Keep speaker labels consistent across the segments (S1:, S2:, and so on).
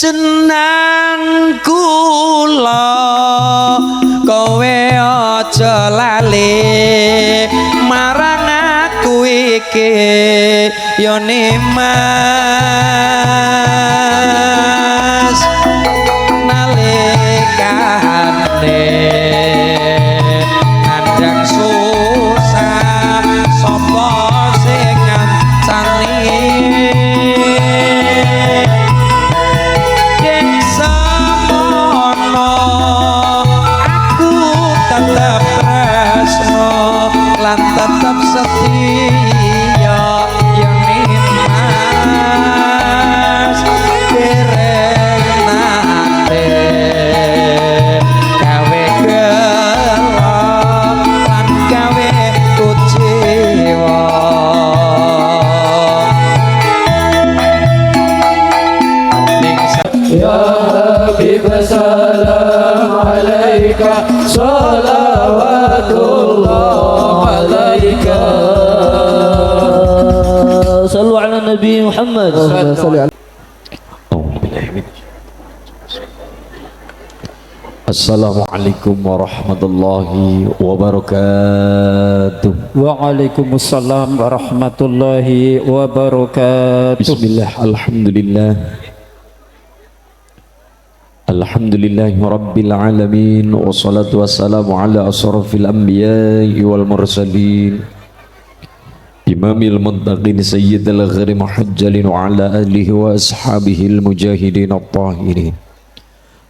S1: jeneng kula kowe aja lali marang aku iki yo Nimas nalikane kadang susah sapa sing ngancani yen semono aku tetep tresno lan tetep setia yen Nimas dereng nate gawe gelo lan gawe kuciwa
S2: Ya Habib salam alaika salawatullah alaika sallu ala Nabi Muhammad
S3: Assalamualaikum warahmatullahi wabarakatuh.
S2: Waalaikumsalam warahmatullahi wabarakatuh.
S3: Bismillah, alhamdulillah. Alhamdulillahi rabbil alamin. Wassalatu wassalamu ala asrafil anbiya'i wal mursalin Imamil muttaqin sayyidil ghari muhajjalin wa ala alihi wa ashabihi al-mujahidin at-tahirin.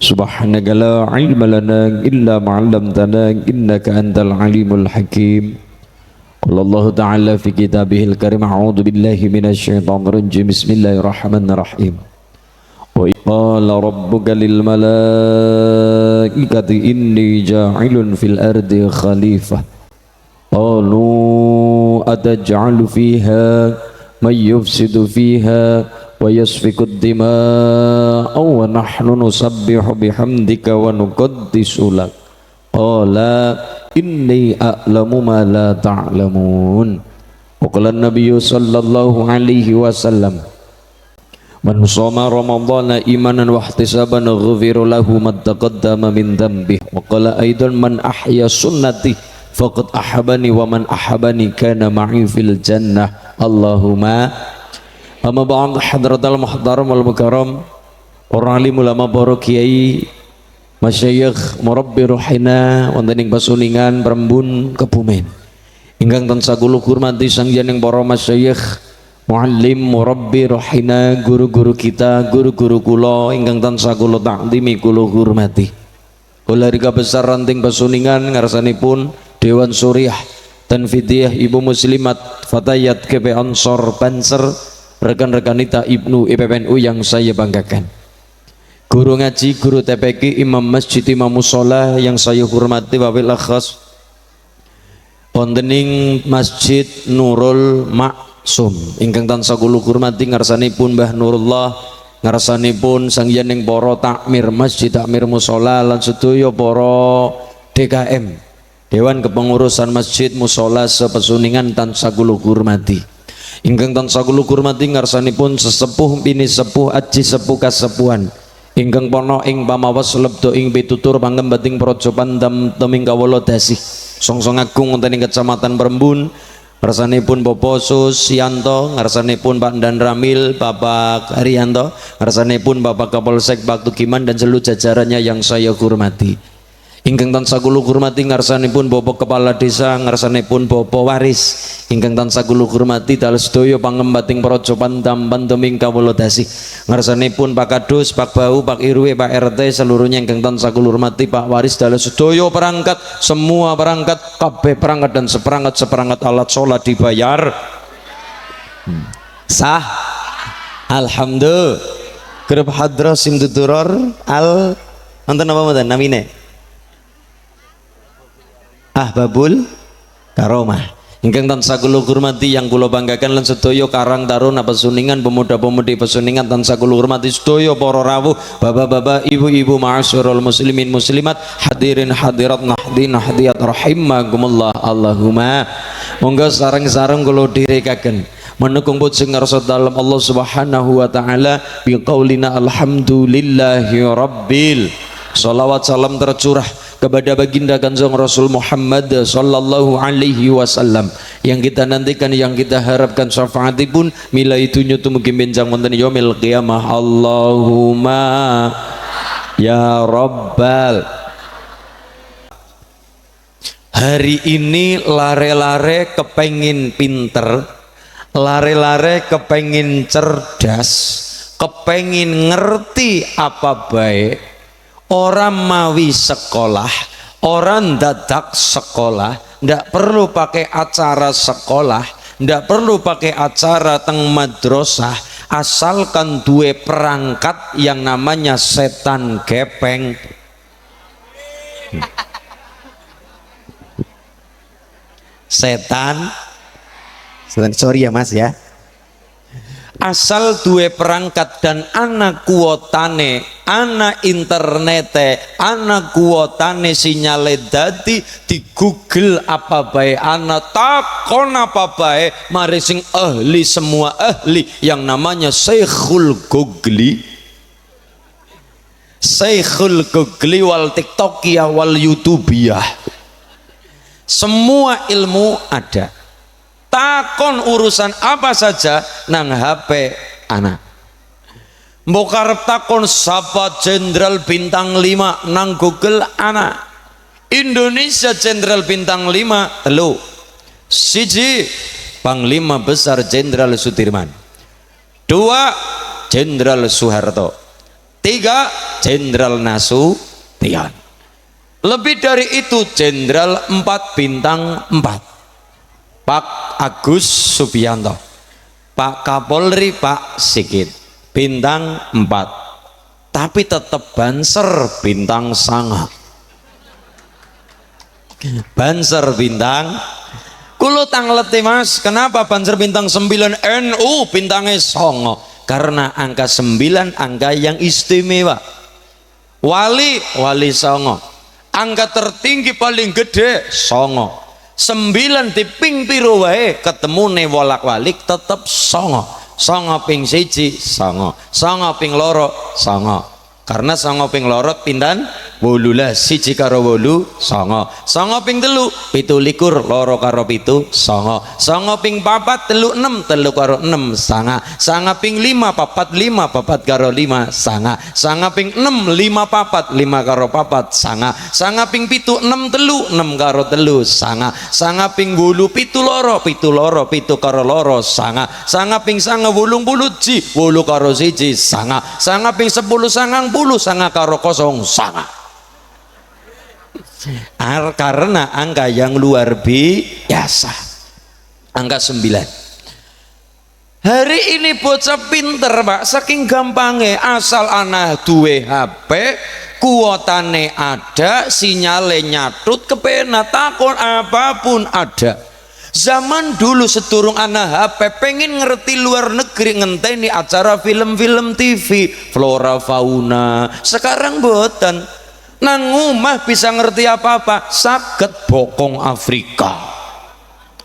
S3: Subhanaka la ilma lana illa ma 'allamtana innaka antal alimul hakim. Qala Allah ta'ala fi kitabihil karim a'udzu billahi minasy syaithanir rajim. Bismillahirrahmanirrahim. Wa qala rabbuka lil malaikati inni ja'ilun fil ardi khalifah. Qalu ataj'alu fiha man yufsidu fiha wa yasfiku ad-dima'a wa nahnu nusabbihu bihamdika wa nuqaddisu lak. Qala inni a'lamu ma la ta'lamun. Wa qala an-nabiyyu sallallahu alaihi wasallam man shoma ramadhana imanan wa ihtisaban ghufira lahu ma taqaddama min dhanbihi. Wa qala aidan man ahya sunnati faqad ahabani wa man ahabani kana ma'i fil jannah. Allahumma amma ba'd. Hadratal muhtaram wal mukarram, para alim ulama, para kiai, masyayikh, murabbi ruhina wonten ing Pasuningan Prembun Kebumen ingkang tansah kula hormati sanggening para masyayikh, muallim, murabbi ruhina, guru-guru kita, guru-guru kula ingkang tansah kula takdimi, kula hormati. Keluarga besar Ranting Pasuningan ngarsanipun Dewan Suriah Tanfidiyah Ibu Muslimat Fatayat KP Ansor Banser, rekan-rekanita Ibnu IPPNU yang saya banggakan, guru ngaji, guru TPQ, imam masjid, imam musola yang saya hormati, wabil akhas wontening Masjid Nurul Maksum ingkang tansah kula hormati, ngarsanipun Mbah Nurullah, ngarsanipun sangyaning para takmir masjid, takmir musola lan sedaya para DKM, Dewan Kepengurusan Masjid Musola Sepasuningan tansah kula hormati. Ingkang tansah kula hormati ngarsanipun sesepuh bini sepuh aji sepuh kasepuhan ingkang pono ing pamawas lebdo ing pitutur pangembating praja Pandam teming kawula dasih songsong agung wonten ing Kecamatan Prembun, ngarsanipun Bapak Susianto, ngarsanipun Pak Dan Ramil, Bapak Haryanto, ngarsanipun Bapak Kapolsek Pak Tugiman dan seluruh jajarannya yang saya hormati. Ingkang tansah kula hormati ngarsanipun Bapak Kepala Desa, ngarsanipun Bapak Waris, ingkang tansah kula hormati dalem sedaya pangembating praja Pandam teming kawula dasih, ngarsanipun Pak Kadus, Pak Bau, Pak RW, Pak RT, seluruhnya ingkang tansah kula hormati, Pak Waris, dalem sedaya perangkat, semua perangkat, kabeh perangkat dan seperangkat alat sholat dibayar sah. Alhamdulillah. Grup Hadrah Simtuturor al wonten apa mboten namine? Ahbabul Karomah. Ingkang tansah kula hormati yang kula banggakan lan sedaya Karang Taruna Pesuningan pemuda-pemudi Pesuningan tansah kula hormati sedaya para rawuh bapak-bapak ibu-ibu ma'asyiral muslimin muslimat hadirin hadirat nahdin nahdiyat rahimakumullah Allahumma monggo sareng-sareng kula direkaken menukung puji ngarsa dalam Allah Subhanahu wa taala biqaulina alhamdulillahi rabbil salawat salam tercurah kepada baginda Kanjeng Rasul Muhammad sallallahu alaihi wasallam yang kita nantikan, yang kita harapkan syafaatipun mila itu nyutu mugi benjang wonten yaumil qiyamah. Allahumma ya rabbal. Hari ini lare-lare kepengin pinter, lare-lare kepengin cerdas, kepengin ngerti apa baik. Orang mawi sekolah, orang dadak sekolah, ndak perlu pakai acara sekolah, ndak perlu pakai acara teng madrasah, asalkan duwe perangkat yang namanya setan gepeng. Setan, sorry ya mas ya. Asal duwe perangkat dan anak kuotane, anak internete, anak kuotane sinyale dadi di Google apa bae, anak takon apa bae, mari sing ahli semua ahli yang namanya Syekhul Googli, Syekhul Googli wal TikTokiyah wal YouTubiyah, semua ilmu ada. Takon urusan apa saja nang HP anak. Mbok karep takon sapa jenderal bintang 5 nang Google anak. Indonesia jenderal bintang 5 telu. Siji Panglima Besar Jenderal Sudirman. 2 Jenderal Soeharto. 3 Jenderal Nasution. Lebih dari itu jenderal 4 bintang 4. Pak Agus Subianto, Pak Kapolri Pak Sigit bintang 4, tapi tetap Banser bintang sanga. Banser bintang kulo tangleti mas, kenapa Banser bintang 9 NU bintangnya songo? Karena angka 9 angka yang istimewa. Wali songo, angka tertinggi paling gede songo. 9 diping piro wae ketemu wolak-walik tetep songo. Songo ping 1 songo, songo ping loro songo. Karena songo ping loro pindan 18 1 karo 8 songo. Songo ping 3 17 loro karo 7 songo. Songo ping 4 3 6 3 karo 6 sanga. Sanga ping 5 4 5 4 karo 5 sanga. Sanga ping 6 5 4 5 karo 4 sanga. Sanga ping 7 6 3 6 karo 3 sanga. Sanga ping 8 7 loro 7 loro 7 karo loro sanga. Sanga ping 9 80 ji 8 karo 1 sanga. Sanga ping 10 90 sanga karo 0 sanga. Karena angka yang luar biasa, angka 9. Hari ini bocah pinter pak, saking gampangnya asal anak duwe HP, kuotane ada, sinyale nyatut, kepena takon apapun ada. Zaman dulu sedurung anak HP pengen ngerti luar negeri ngenteni acara film-film TV, flora fauna. Sekarang boten. Nang omah bisa ngerti apa-apa, saged bokong Afrika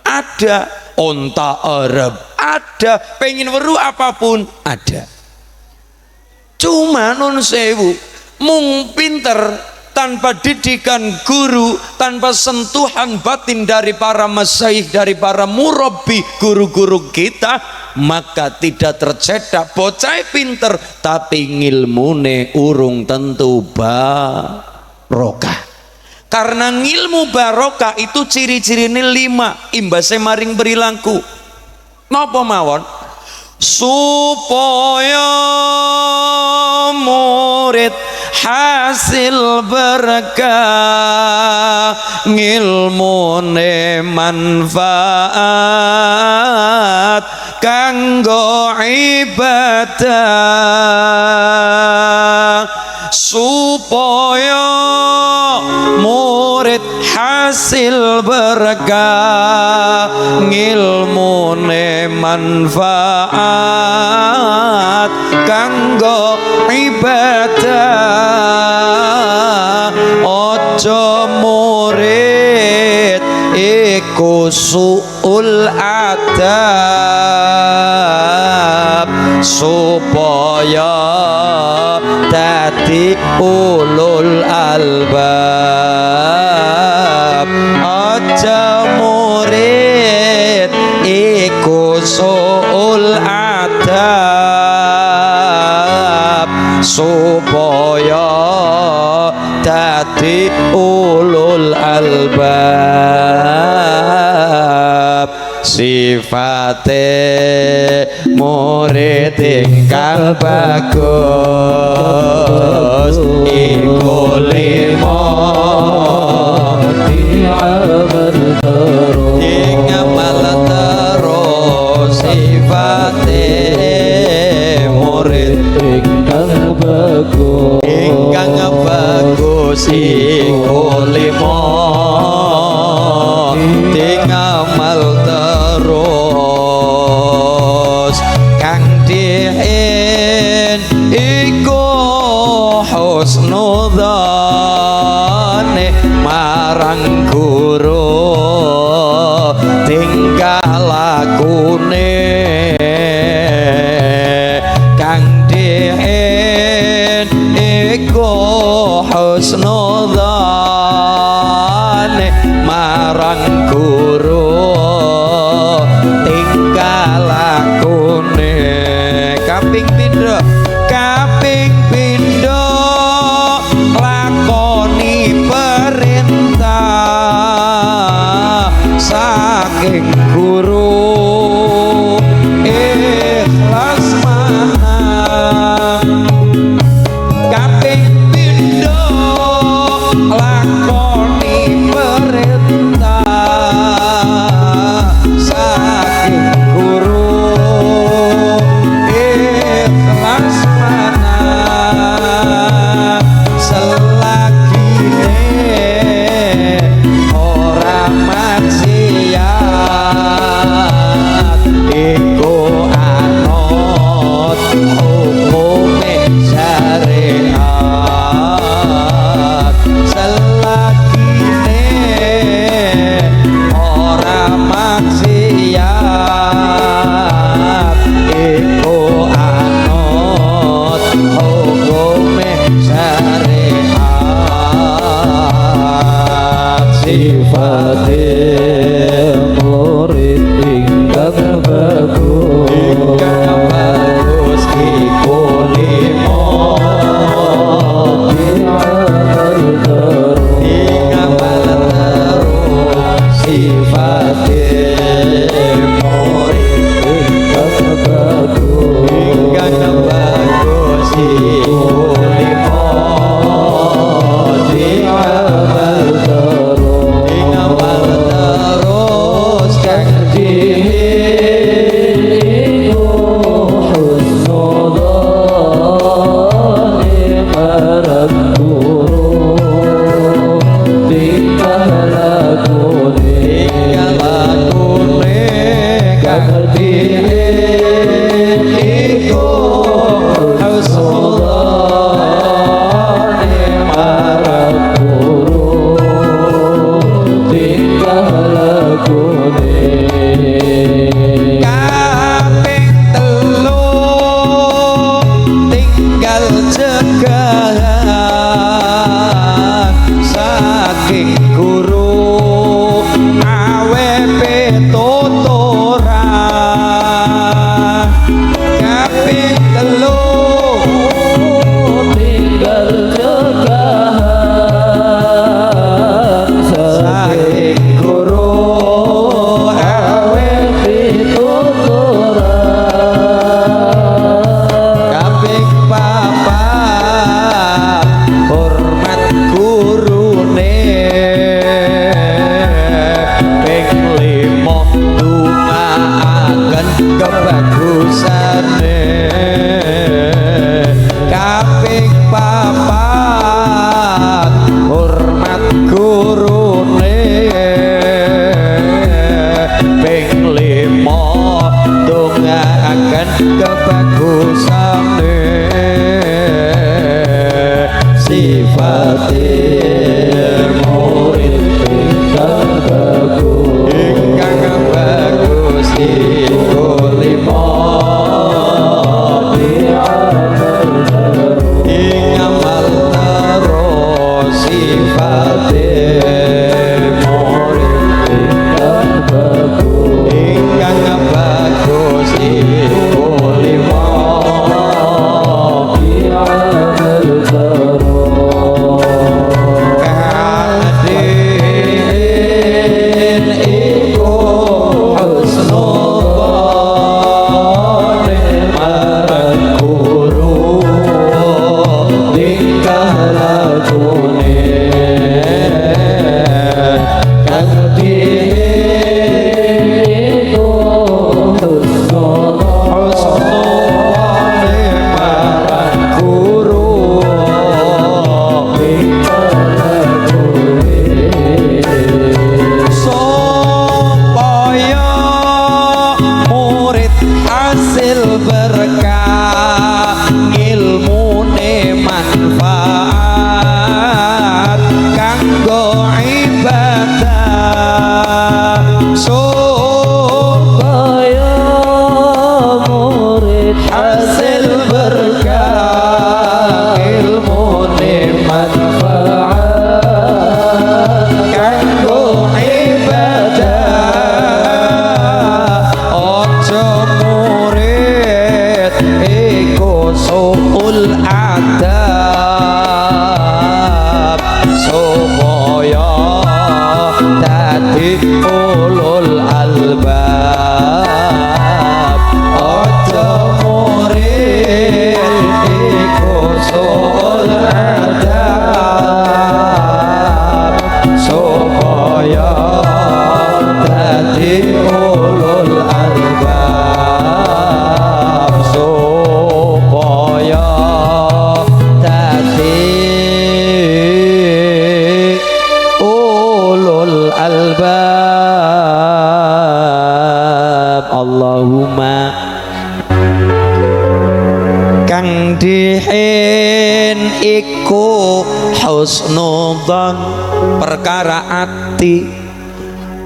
S3: ada, onta Arab ada, pengen weru apapun ada. Cuma non sewu mung pinter tanpa didikan guru, tanpa sentuhan batin dari para masyaikh, dari para murabbi guru-guru kita, maka tidak tercedak bocah pinter tapi ngilmune urung tentu barokah. Karena ngilmu barokah itu ciri-cirine 5, imbase maring perilaku. Napa mawon? Supaya murid hasil berkah, ngilmune manfaat kanggo ibadah. Supaya murid hasil berkah,
S1: ngilmune manfaat kanggo ibadah ojo murid iku suul adab supaya dadi ulul albab aja murid iku suul adab supaya dadi ulul albab sifate murid ingkang bagus iku limo diamal terus sifate murid ingkang bagus iku limo diamal terus kang diin iku husnudzane marang guru tingkah lakune kang diin iku husnudzane marang guru tingkah lakune kaping pindho lakoni perintah saking guru ikhlas manang kaping pindho lakoni perintah saking guru ikhlas manang selagine ora maksiat iku anut hukume syariat selagine ora maksiat iku anut hukume syariat
S2: sifate murid ingkang bagus
S1: iku limo diamal terus sifate murid ingkang bagus iku limo diamal terus kang sifatil murid ingkang bagus iku lima ing amal terus sifatil murid ingkang bagus iku lima kadin iku husnul marang guru tingkah lakune kadin iku husnul marang guru supaya murid hasil berkah ilmune manfaat kanggo ibadah supaya murid hasil berkah ilmune manfaat kanggo ibadah ojo murid iku suul adab supaya dadi ulul albab ojo murid iku suul adab supaya dadi ulul albab supaya dadi ulul albab Allahumma kang dihen iku husnudzon perkara ati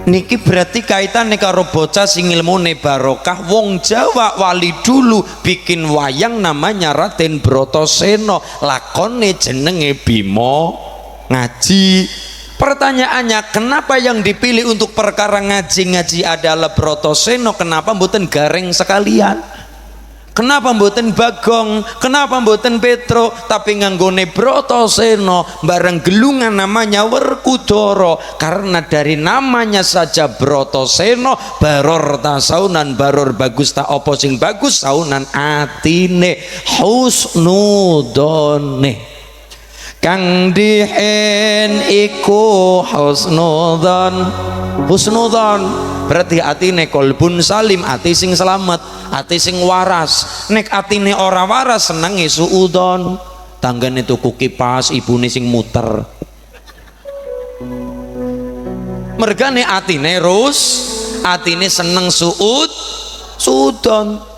S1: niki berarti kaitan karo bocah sing ilmune barokah wong Jawa wali dulu bikin wayang namanya Raden Bratasena lakone jenenge Bima ngaji. Pertanyaannya, kenapa yang dipilih untuk perkara ngaji-ngaji adalah Bratasena, kenapa mboten Gareng sekalian? Kenapa mboten Bagong? Kenapa mboten Petro? Tapi nganggone Bratasena bareng gelungan namanya Werkudara. Karena dari namanya saja Bratasena, baror ta saunan, baror bagus ta apa sing bagus saunan atine husnudone. Kang dihen iku husnudzon. Husnudzon berarti atine kolbun salim, ati sing selamat, ati sing waras. Nek atine ora waras senenge suudon. Tanggane tuku kipas, ibune sing muter. Mergane atine atine seneng suudon.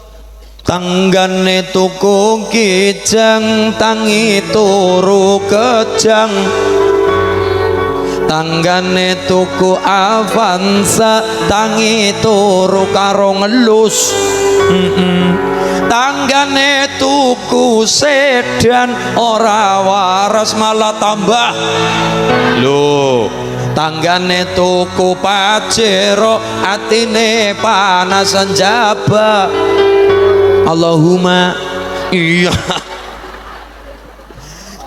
S1: Tanggane tuku kijang tangi turu kejang. Tanggane tuku Avanza tangi turu karo ngelus. Tanggane tuku sedan ora waras malah tambah. Loh, tanggane tuku Pajero atine panasan jaba. Allahumma iya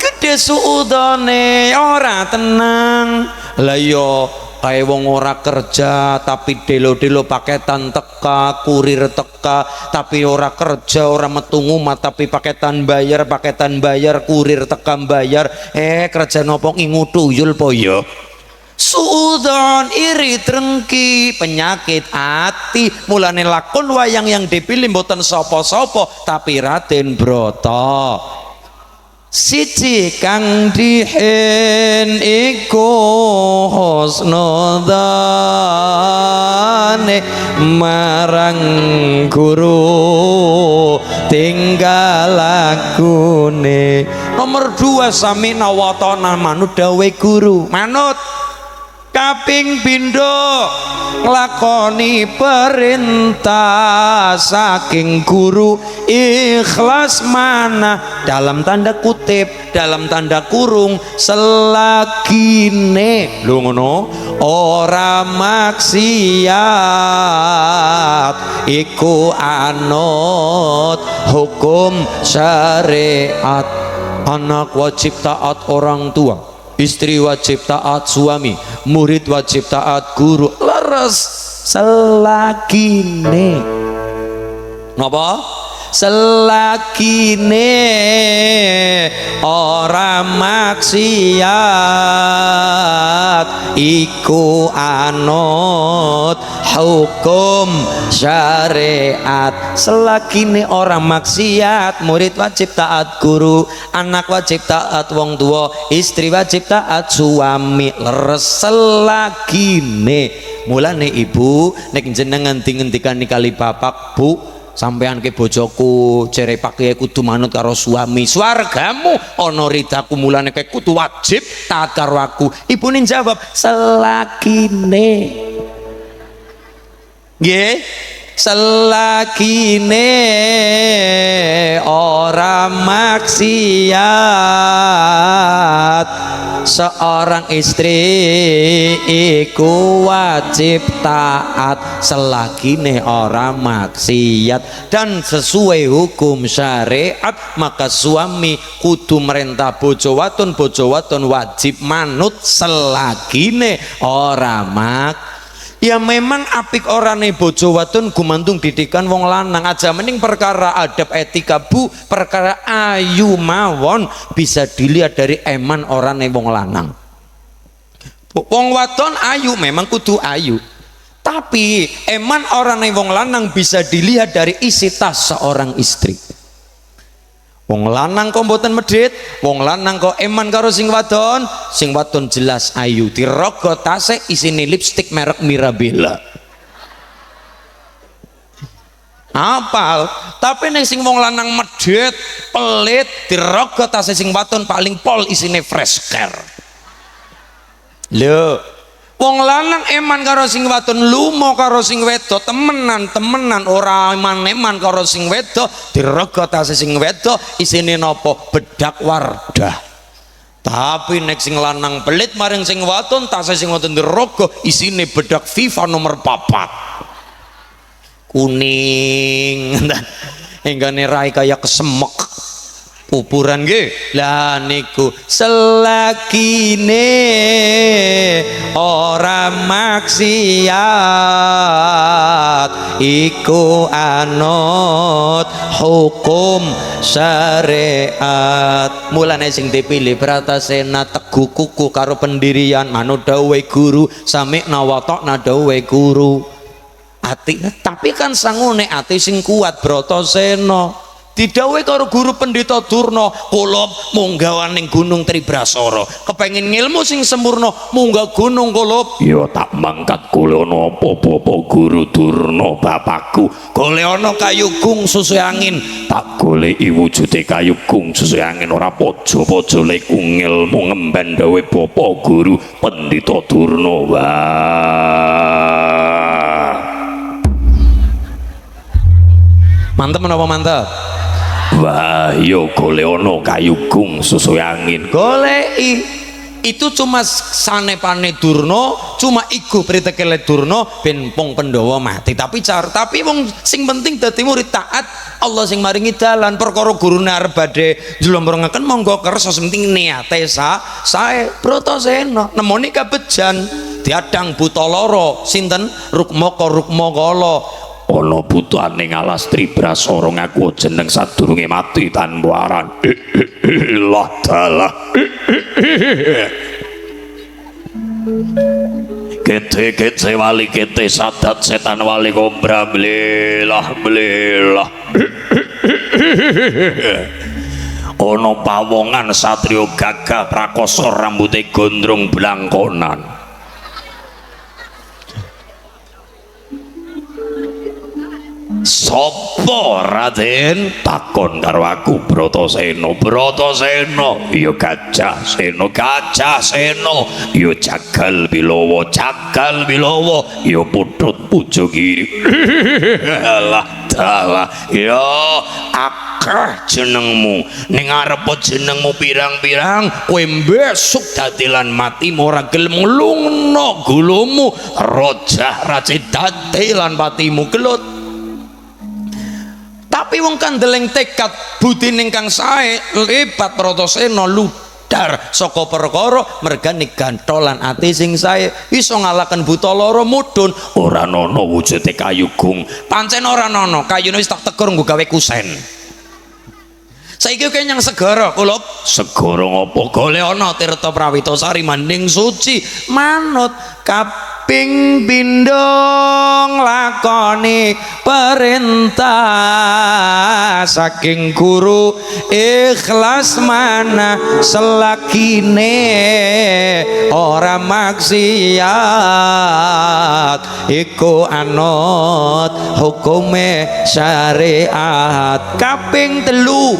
S1: gede suudone ora tenang lah yo kayak wong ora kerja tapi delo-delo paketan teka kurir teka tapi ora kerja ora metu ngumah tapi paketan bayar kurir teka bayar kerja nopo ngutuyul po yo suudon iri trengki penyakit hati mulane lakon wayang yang dipilih mboten sopo-sopo tapi Raden Broto siji kang dihen iku husnudzane marang guru tinggal lakune Nomor 2 sami'na wa ta'na manut dawe guru. Manut. Kaping pindho nglakoni perintah saking guru, ikhlas mana dalam tanda kutip, dalam tanda kurung, selagine lho ngono ora maksiat iku anut hukum syariat. Anak wajib taat orang tua, istri wajib taat suami, murid wajib taat guru. Leres selagine napa? Selagine ora maksiat iku anut hukum syariat. Selagine ora maksiat, murid wajib taat guru, anak wajib taat wong tua, istri wajib taat suami. Leres selagine. Mulane ibu nek jenengan ngendikan kali bapak, Bu, sampean ke bojoku cerepak ya kudu manut karo suami, swargamu ana ridaku, mulane kae kudu wajib taat karo aku. Ibune jawab selagine nggih, selagine ora maksiat seorang istri iku wajib taat selagine ora maksiat dan sesuai hukum syariat. Maka suami kudu merintah bojo waton wajib manut selagine ora ya memang apik orane bojo wadon gumantung didikan wong lanang aja, mending perkara adab etika Bu, perkara ayu mawon bisa dilihat dari eman orane wong lanang. Wong wadon ayu memang kudu ayu, tapi eman orane wong lanang bisa dilihat dari isi tas seorang istri. Wong lanang kok mboten medhit, wong lanang kok eman karo sing wadon jelas ayu, dirogo tase isine lipstik merek Mirabella. Apal, tapi nek sing wong lanang medhit, pelit, dirogo tase sing wadon paling pol isine fresh care. Lho, wong lanang eman karo sing wadon, lumo karo sing wedok, temenan ora eman karo sing wedok, dirogo tase sing wedok isine napa? Bedak Wardah. Tapi nek sing lanang pelit maring sing wadon, tase sing wadon dirogo isine bedak FIFA nomor 4 kuning. Enggane rai kaya kesemek pupuran nggih. Lah niku selagine ora maksiat iku anut hukum syariat. Mulane sing dipilih Bratasena teguh kuku karo pendirian manut dawuh guru, sami'na wa ta'na dawuh guru. Ati tapi kan sangune ati sing kuat Bratasena didhawuhi karo guru Pendeta Durna, kula munggah ning Gunung Tribrasara, kepengin ngilmu sing sempurna munggah gunung kula. Ya tak mangkat kula ana apa-apa Guru Durna bapakku. Golek ana kayu gung susu angin, tak goleki wujude kayu gung susu angin ora pojo-pojo lek ngilmu ngemban dawuh Bapak Guru Pendeta Durna. Wah. Mantep menapa mantep? Wah, yo golek ono kayu gung susu angin. Goleki itu cuma sanepane Durna, cuma iku pritekele Durna ben pong Pandhawa mati. Tapi wong sing penting dadi murid taat Allah sing maringi dalan. Perkara gurune arep badhe njlomrongaken monggo kersa, penting niate sae. Bratasena nemoni kabejan diadang buta lara sinten Rukmaka Rukmakala. Ana butuhane ngalas Tribrasara ngaku jeneng sadurunge mati tanpa aran. Allah taala. Kete wali kete sadat setan wali kobra blelah. Ana pawongan satriya gagah prakoso rambute gondrong blangkonan.
S4: Sopo Raden? Takon karo aku Bratasena. Bratasena ya Gajah Sena. Gajah Sena ya Jagal Bilawa. Jagal Bilawa ya Putut Pujogiri. Alah dalah ya akeh jenengmu ning arep jenengmu pirang-pirang kowe besok dadilan mati ora gelem nglungno gulumu rojah raci dadilan patimu gelut. Tapi wong kan deleng tekad budi ingkang sae lebat Bratasena ludar saka perkara mergane gantolan ati sing sae iso ngalaken buta lara mudhun ora ana wujude kayu gung pancen ora ana kayune wis tak tegur nggo gawe kusen. Saiki kene nyang segara kula segara ngopo gole ana Tirta Prawitasari Manding Suci manut kaping pindho lakoni perintah saking guru ikhlas mana selakine ora maksiat iku anut hukume syariat. Kaping telu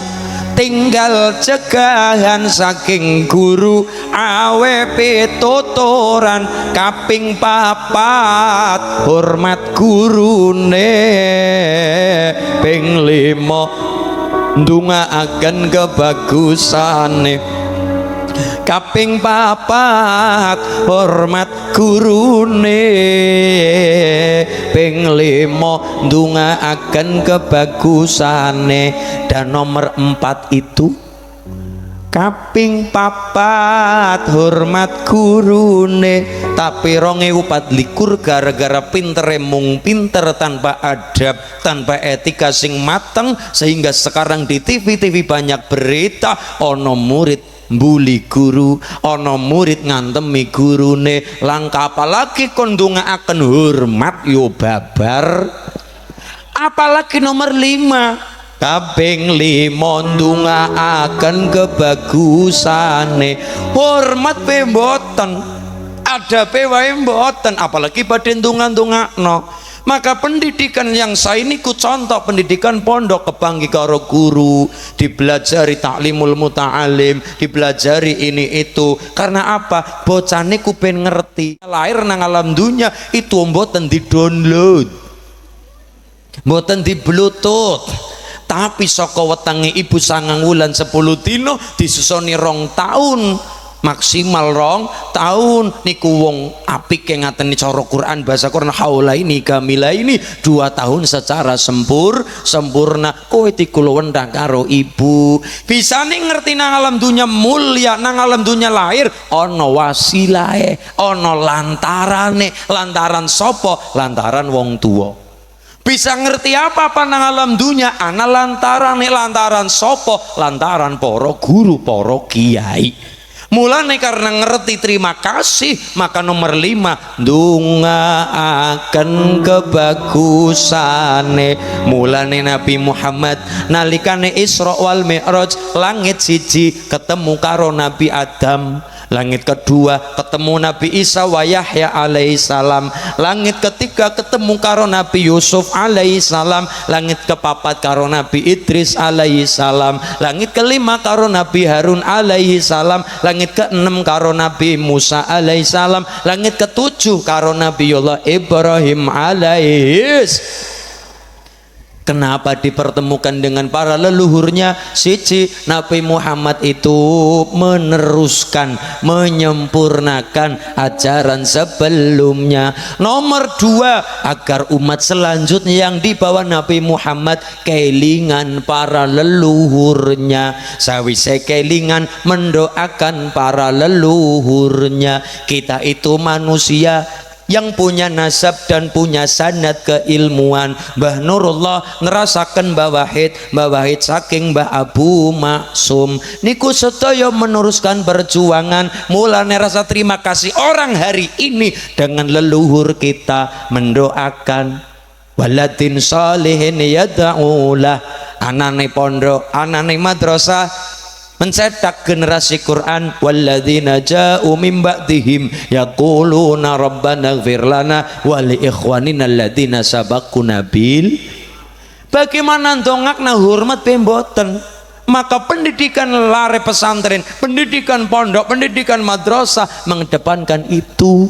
S4: tinggal cegahan saking guru awe pituturan. Kaping papat hormat gurune. Ping limo ndongaaken kebagusane. Kaping papat hormat gurune. Ping limo ndongaaken kebagusane. Dan nomor 4 itu kaping papat hormat gurune. Tapi 2024 gara-gara pintere mung pinter tanpa adab tanpa etika sing mateng sehingga sekarang di TV banyak berita ono murid mbuli guru, ono murid ngantemi gurune. Langka apalagi kon ndongaaken hormat yo babar. Apalagi nomor 5 kaping 5 ndongaaken kebagusane. Hormat pe mboten, adabe wae mboten, apalagi badhe ndonga-ndongakno. Maka pendidikan yang saya ini ku contoh pendidikan pondok kebanggi karo guru, dipelajari taklimul muta'alim, dipelajari ini itu. Karena apa? Bocane ku ben ngerti. Lahir nang alam dunia itu mboten di download, mboten di bluetooth. Tapi saka wetenge ibu 9 wulan 10 dino disusoni 2 tahun maksimal 2 tahun niku wong apik ngateni cara Quran bahasa Quran haula ini kamila ini 2 tahun secara sempurna. Kowe dikuluwendang karo ibu bisa nih ngerti nang alam dunia mulia, nang alam dunia lahir ono wasilahe, ono lantaran sopo, lantaran wong tua. Bisa ngerti apa nang alam dunia ana lantaran sopo, lantaran poro guru poro kiai. Mulane karena ngerti terima kasih maka nomor 5 ndongaaken kebagusane. Mulane Nabi Muhammad nalikane Isra wal Mi'raj langit 1 ketemu karo Nabi Adam, langit kedua ketemu Nabi Isa wa Yahya alaihi salam, langit ketiga ketemu karo Nabi Yusuf alaihi salam, langit kepapat karo Nabi Idris alaihi salam, langit kelima karo Nabi Harun alaihi salam, langit keenam karo Nabi Musa alaihi salam, langit ketujuh karo Nabiullah Ibrahim alaihi. Kenapa dipertemukan dengan para leluhurnya? Siji, Nabi Muhammad itu meneruskan, menyempurnakan ajaran sebelumnya. Nomor 2, agar umat selanjutnya yang dibawa Nabi Muhammad kelingan para leluhurnya. Sawise kelingan mendoakan para leluhurnya. Kita itu manusia yang punya nasab dan punya sanad keilmuan. Mbah Nurullah ngerasakan Mbah Wahid saking Mbah Abu Maksum niku sedaya meneruskan perjuangan. Mulane rasa terima kasih orang hari ini dengan leluhur kita mendoakan waladin salihin yad'ulah, anane pondok, anane madrasah mencetak generasi Quran. Walladzina ja'u min ba'dihim yaquluna rabbana ighfir lana wa li ikhwanina alladzina sabaquna bil.
S1: Bagaimana dongakna hormat pemboten? Maka pendidikan lare pesantren, pendidikan pondok, pendidikan madrasah mengedepankan itu.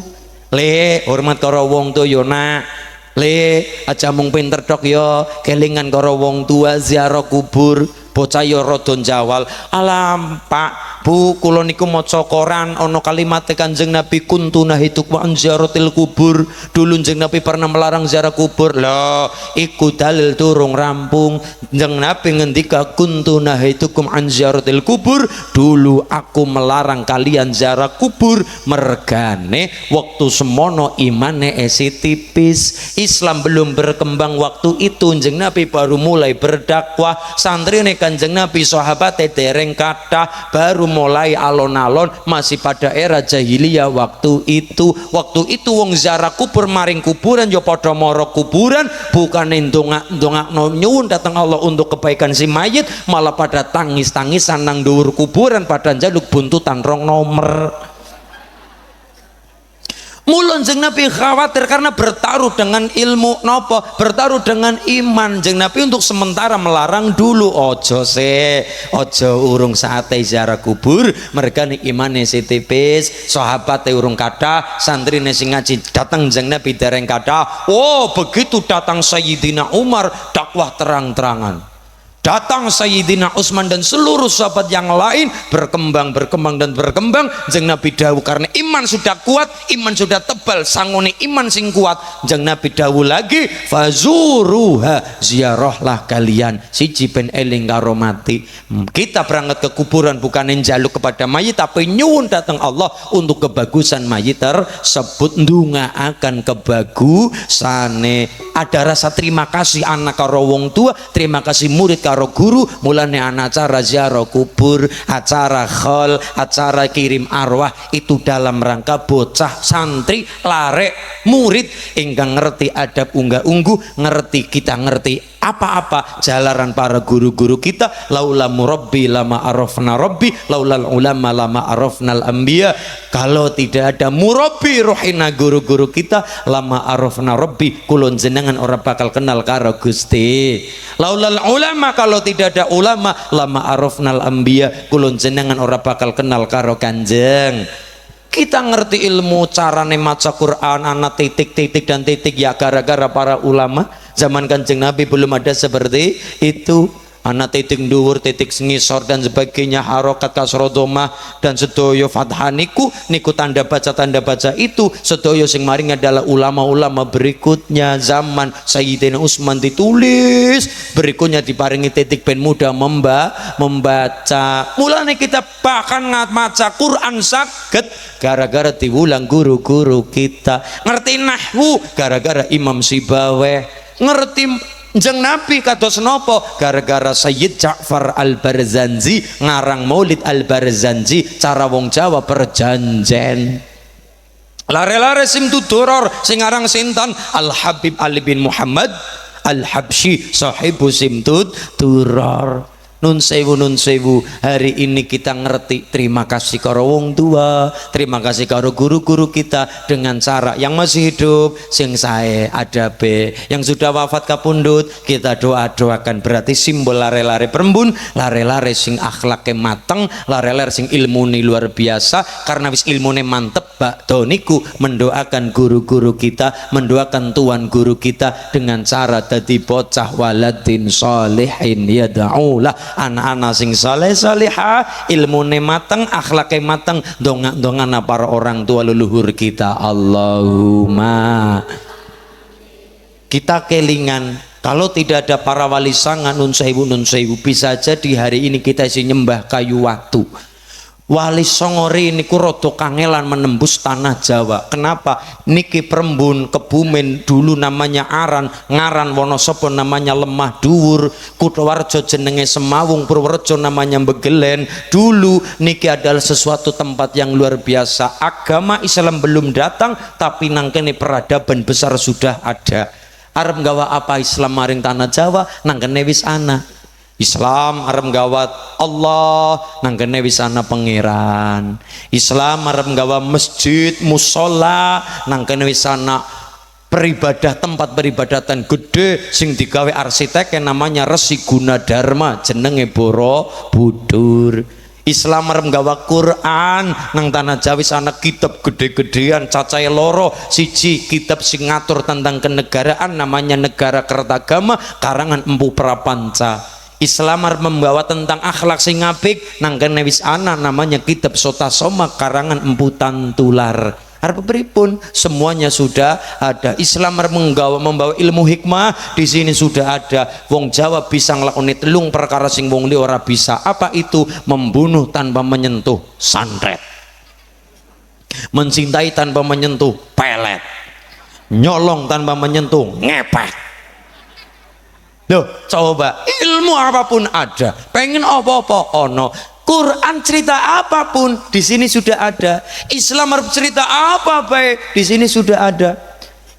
S1: Le hormat karo wong tuwa nak. Le aja mung pinter tok yo, kelingan karo wong tua, ziarah kubur. Bocah yo rodon jawal. Alam Pak Bu, kula niku maca koran ana kalimat Kanjeng Nabi kuntu nahitukum an ziaratil kubur. Dulu Kanjeng Nabi pernah melarang ziarah kubur. Lah iku dalil turung rampung. Kanjeng Nabi ngendika kuntu nahitukum an ziaratil kubur. Dulu aku melarang kalian ziarah kubur. Mergane waktu semono imane esi tipis. Islam belum berkembang waktu itu. Kanjeng Nabi baru mulai berdakwah. Santrine Kanjeng Nabi sahabate dereng kathah, baru mulai alon-alon, masih pada era jahiliyah waktu itu. Waktu itu wong ziarah kubur maring kuburan yo padha mara kuburan, bukan ndongakno nyuwun datang Allah untuk kebaikan si mayit, malah pada tangis-tangisan nang dhuwur kuburan, pada njaluk buntutan rong nomer. Mulun Kanjeng Nabi khawatir karena bertaruh dengan ilmu nopo, bertaruh dengan iman. Kanjeng Nabi untuk sementara melarang dulu, ojo urung saate ziarah kubur, mereka nih imane tipis, sahabat urung kathah, santri sing ngaji datang Kanjeng Nabi dereng kathah. Oh begitu datang Sayyidina Umar dakwah terang-terangan. Datang Sayyidina Utsman dan seluruh sahabat yang lain, berkembang dan berkembang. Kanjeng Nabi dawuh karena iman sudah kuat, iman sudah tebal, sangone iman sing kuat. Kanjeng Nabi dawuh lagi, fazuruha, ziarahlah kalian siji ben eling karo mati. Kita berangkat ke kuburan bukan njaluk kepada mayit, tapi nyuwun datang Allah untuk kebagusan mayit tersebut, ndongaaken kebagusane. Ada rasa terima kasih anak karo wong tua, terima kasih murid karo guru. Mulane ana acara ziarah kubur, acara khol, acara kirim arwah, itu dalam rangka bocah santri lare murid ingkang ngerti adab unggah-ungguh, ngerti kita ngerti apa-apa jalaran para guru-guru kita. Laula murabbi lama arafna rabbi, laulal ulama lama arafnal anbiya. Kalau tidak ada murabbi rohina guru-guru kita, lama arafna rabbi, kulon jenengan orang bakal kenal karo Gusti. Laulal ulama, kalau tidak ada ulama, lama arafnal anbiya, kulon jenengan orang bakal kenal karo Kanjeng. Kita ngerti ilmu carane maca Quran, anak titik-titik dan titik ya gara-gara para ulama. Zaman Kanjeng Nabi belum ada seperti itu. Anak titik dhuwur, titik ngisor dan sebagainya, harokat kasrodoma dan sedoyo fathaniku niku tanda baca itu sedoyo sing maring adalah ulama-ulama berikutnya. Zaman Sayyidina Utsman ditulis, berikutnya diparingi titik ben mudah membaca. Mulane kita bahkan maca Quran saged gara-gara diulang guru-guru kita. Ngerti nahwu gara-gara Imam Sibaweh. Ngerti Kanjeng Nabi kados napa gara-gara Sayyid Ja'far Al-Barzanji ngarang Maulid Al-Barzanji, cara wong Jawa perjanjen. Lare-lare sim tuduror sing aran sinten Al-Habib Ali bin Muhammad Al-Habsyi sahibu simtud turor. Nun sewu, hari ini kita ngerti. Terima kasih karo wong tua, terima kasih karo guru-guru kita dengan cara yang masih hidup sing sae adabe, yang sudah wafat kapundhut kita doakan. Berarti simbol lare-lare perembun, lare-lare sing akhlake mateng, lare-lare sing ilmune luar biasa. Karena wis ilmune mantep bakdo niku mendoakan guru-guru kita, mendoakan tuan guru kita dengan cara dadi bocah waladin sholihin yad'ulah, anak-anak sing saleh salihah, ilmune mateng, akhlake mateng, dongana para orang tua leluhur kita. Allahumma kita kelingan. Kalau tidak ada para wali sangan nun sewu, bisa jadi hari ini kita isi nyembah kayu watu. Wali Songore niku rada kangelan menembus tanah Jawa. Kenapa? Niki Perembun, Kebumen dulu namanya Aran, Ngaran Wonosobo namanya Lemah Dhuwur, Kutowarjo jenenge Semawung, Purworejo namanya Begelen. Dulu niki adalah sesuatu tempat yang luar biasa. Agama Islam belum datang, tapi nang kene peradaban besar sudah ada. Arep gawa apa Islam maring tanah Jawa, nang kene wis ana. Islam arep gawat Allah, nang kene wis ana pangeran. Islam arep gawa masjid, musola, nang kene wis ana tempat peribadatan gede sing digawe arsitek yang namanya Resi Gunadarma, jenenge Borobudur. Islam arep nggawa Quran nang tanah Jawi sana kitab gede-gedean cacahe loro, siji kitab sing ngatur tentang kenegaraan namanya Negara Kertagama karangan Empu Prapanca. Islam arep membawa tentang akhlak sing apik nang kene wis ana namanya kitab Sota Soma karangan Empu Tantular. Arep pripun? Semuanya sudah ada. Islam membawa ilmu hikmah, di sini sudah ada. Wong Jawa bisa nglakoni telung perkara sing wong liya ora bisa. Apa itu? Membunuh tanpa menyentuh, santet. Mencintai tanpa menyentuh, pelet. Nyolong tanpa menyentuh, ngepek. Loh, coba ilmu apapun ada. Pengen apa-apa ono. Quran cerita apapun di sini sudah ada. Islam arep cerita apa baik di sini sudah ada.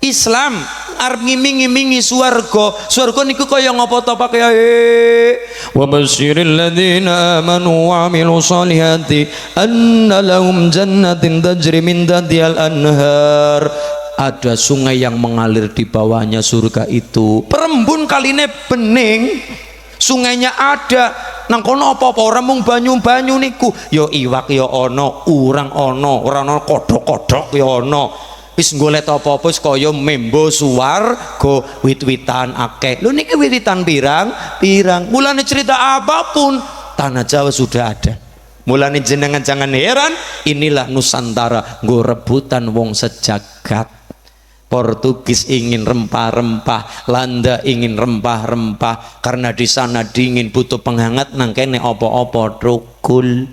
S1: Islam arep ngiming-ngimingi swarga. Swarga niku kaya ngapa to Pak Kiai?
S3: Wa basyiril ladzina amanu wa amilus solihati anna lahum jannatin tajri min tahtihal anhar.
S1: Ada sungai yang mengalir di bawahnya surga itu. Perembun kaline bening. Sungainya ada nang kono apa-apa ora mung banyu-banyu niku ya iwak ya ana, urang ana, ora ana kodhok-kodhok ya ana. Wis golek apa-apa wis kaya membo swarga, wit-witan akeh. Lho niki wit-witan pirang-pirang. Mulane cerita apapun tanah Jawa sudah ada. Mulane jenengan jangan heran, inilah Nusantara nggo rebutan wong sejagat. Portugis ingin rempah-rempah, Landa ingin rempah-rempah, karena di sana dingin butuh penghangat nang kene opo-opo trukul.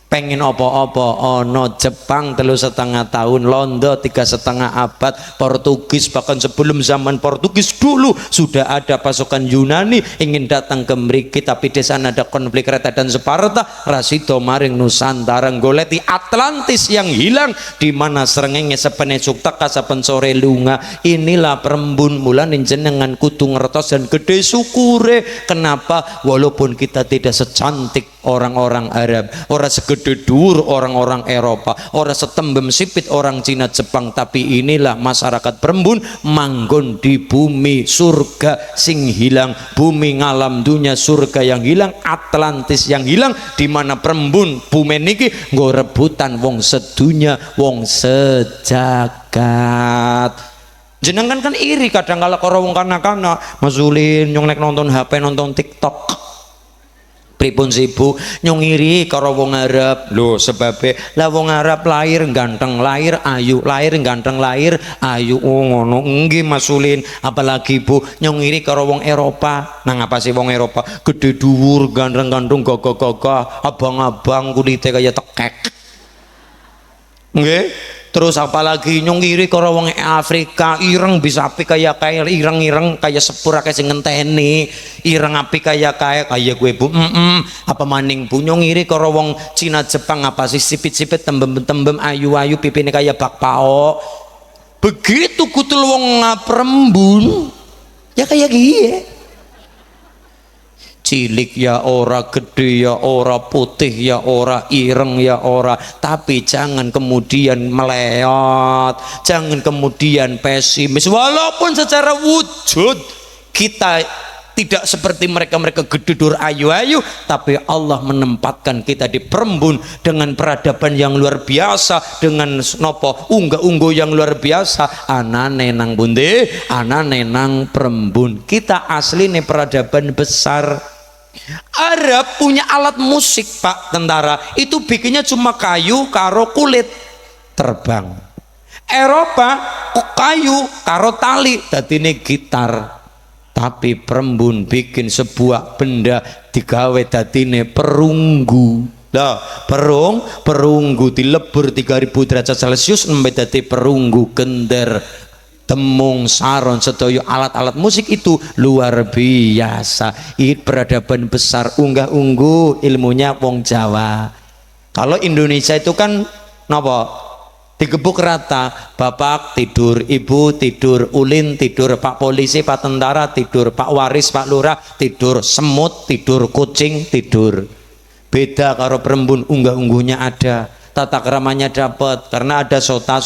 S1: Pengen opo-opo ono. Jepang 3,5 tahun, Londo 3,5 abad, Portugis bahkan sebelum zaman Portugis dulu sudah ada pasukan Yunani ingin datang ke mriki, tapi di sana ada konflik Kreta dan Sparta. Rasido maring Nusantara goleti Atlantis yang hilang, di mana srengenge sepene suktaka saben sore lunga. Inilah perembun mulan jenengan kudu ngertos dan gede syukure. Kenapa? Walaupun kita tidak secantik orang-orang Arab, orang segede dur orang-orang Eropa, orang setembem sipit orang Cina Jepang, tapi inilah masyarakat perembun manggon di bumi surga sing hilang, bumi ngalam dunia surga yang hilang, Atlantis yang hilang, di mana perembun bumi niki nggo rebutan wong sedunya, wong sejagat. Jenengan kan iri kadang kala karo wong kanak-kanak, Mas Ulin nyonglek nonton HP, nonton TikTok. Pripun sibuk nyong iri karo wong Arab. Lho sebabe lah wong Arab lahir ganteng, lahir ayu, lahir ganteng, lahir ayu. Oh ngono nggih Mas Ulin. Apalagi Bu nyong iri karo wong Eropa. Nang apa sih wong Eropa? Gede dhuwur, ganteng-ganteng, gagah-gagah, abang-abang, kulite kaya tekek. Nggih. Terus apalagi nyong iri karo wong Afrika, ireng bisa api kayak ireng-ireng kayak sepur kayak sing ngenteni, ireng api kayak gue Bu. Apa maning Bu nyong iri karo wong Cina Jepang, apa sih sipit-sipit tembem-tembem ayu-ayu pipine kayak bakpao. Begitu kutul wong ngaprembun ya kayak gini. Cilik ya ora, gede ya ora, putih ya ora, ireng ya ora, tapi jangan kemudian meleot, jangan kemudian pesimis. Walaupun secara wujud kita tidak seperti mereka gedudur ayu-ayu, tapi Allah menempatkan kita di perembun dengan peradaban yang luar biasa, dengan nopo unggah-ungguh yang luar biasa. Anane nang bunde, anane nang perembun. Kita asli nih peradaban besar. Arab punya alat musik Pak Tentara, itu bikinnya cuma kayu karo kulit terbang. Eropa kayu karo tali dadine gitar. Tapi perembun bikin sebuah benda digawe dadine perunggu. Lah perunggu dilebur 3000 derajat Celcius nembe dadi perunggu, gender, temung, saron, sedaya alat-alat musik itu luar biasa. Ini peradaban besar, unggah-ungguh ilmunya wong Jawa. Kalau Indonesia itu kan napa? Digebuk rata, bapak tidur, ibu tidur, ulin tidur, pak polisi, pak tentara tidur, pak waris, pak lurah tidur, semut tidur, kucing tidur. Beda karo perembun, unggah-ungguhnya ada. tata keramanya dapat, karena ada sota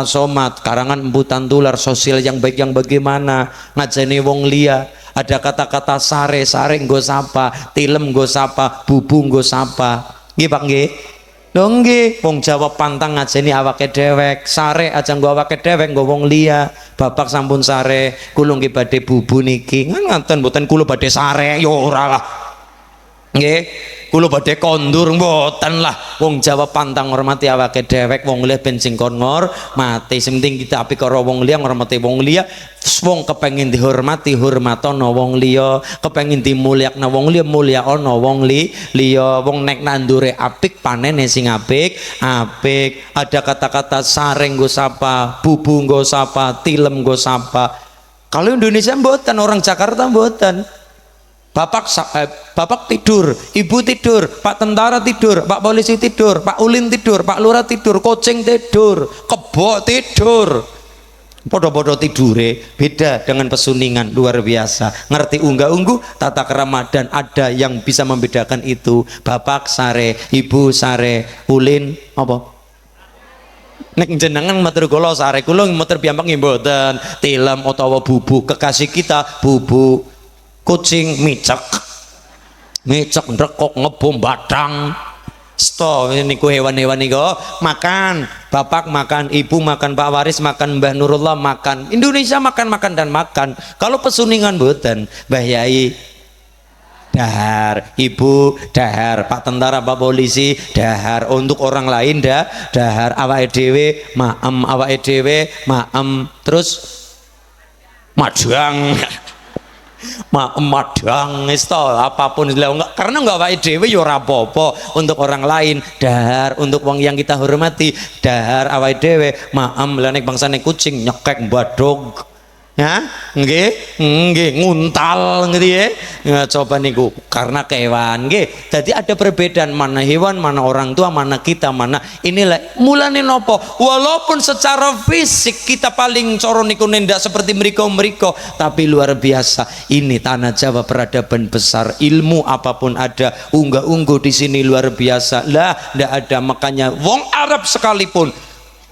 S1: somat karangan embutan tular, sosial yang baik yang bagaimana ngajeni wong liya. Ada kata-kata sare nggo sapa, tilem nggo sapa, bubu nggo sapa. Nggih Pak nggih. Lho nggih, wong Jawa pantang ngajeni awake dewek, sare aja nggo awake dewek nggo wong liya. Bapak sampun sare, kula nggih badhe bubu niki. Ngoten mboten kula badhe sare ya ora lah. Nggih, kula badhe kondur mboten lah. Wong Jawa pantang ngormati awake dewek, wong liya ben sing kon ngormati. Sing penting kita apik karo wong liya, ngormati wong liya. Wong kepengin dihormati, hormatono wong liya. Kepengin dimulyakna wong liya, mulyakna wong liya. Wong nek nandure apik, panene sing apik. Ada kata-kata sare nggo sapa, bubu nggo sapa, tilem nggo sapa. Kalau Indonesia mboten, orang Jakarta mboten. Bapak tidur, ibu tidur, Pak tentara tidur, Pak polisi tidur, Pak ulin tidur, Pak lurah tidur, kucing tidur, kebo tidur. Podo-podo tidure beda dengan pesuningan, luar biasa. Ngerti unggah-ungguh tata kerama, dan ada yang bisa membedakan itu. Bapak sare, ibu sare, ulin apa? Nek jenengan matur kula sare, kula matur piyambak nggih mboten. Tilem utawa bubu, kekasih kita bubu. Kucing micek ndrekok ngebom badang. Sto niku hewan-hewan niku makan, bapak makan, ibu makan, Pak Waris makan, Mbah Nurullah makan. Indonesia makan dan makan. Kalau pesuningan mboten, Mbah Yai dahar, ibu dahar, Pak tentara, Pak polisi dahar. Untuk orang lain dahar, awake dhewe maem, terus madang. Madang isto apapun enggak, karena enggak wae dhewe ya ora apa-apa. Untuk orang lain dahar, untuk wong yang kita hormati dahar, awake dhewe maem. Lah nek bangsane kucing nyekek badog ya nggih nguntal ngerti ya. Coba niku karena kewan nggih. Jadi ada perbedaan, mana hewan, mana orang tua, mana kita, mana inilah mulane nopo. Walaupun secara fisik kita paling coro niku nendak seperti mereka, tapi luar biasa. Ini tanah Jawa peradaban besar, ilmu apapun ada, unggah-ungguh di sini luar biasa. Lah ndak ada, makanya wong Arab sekalipun,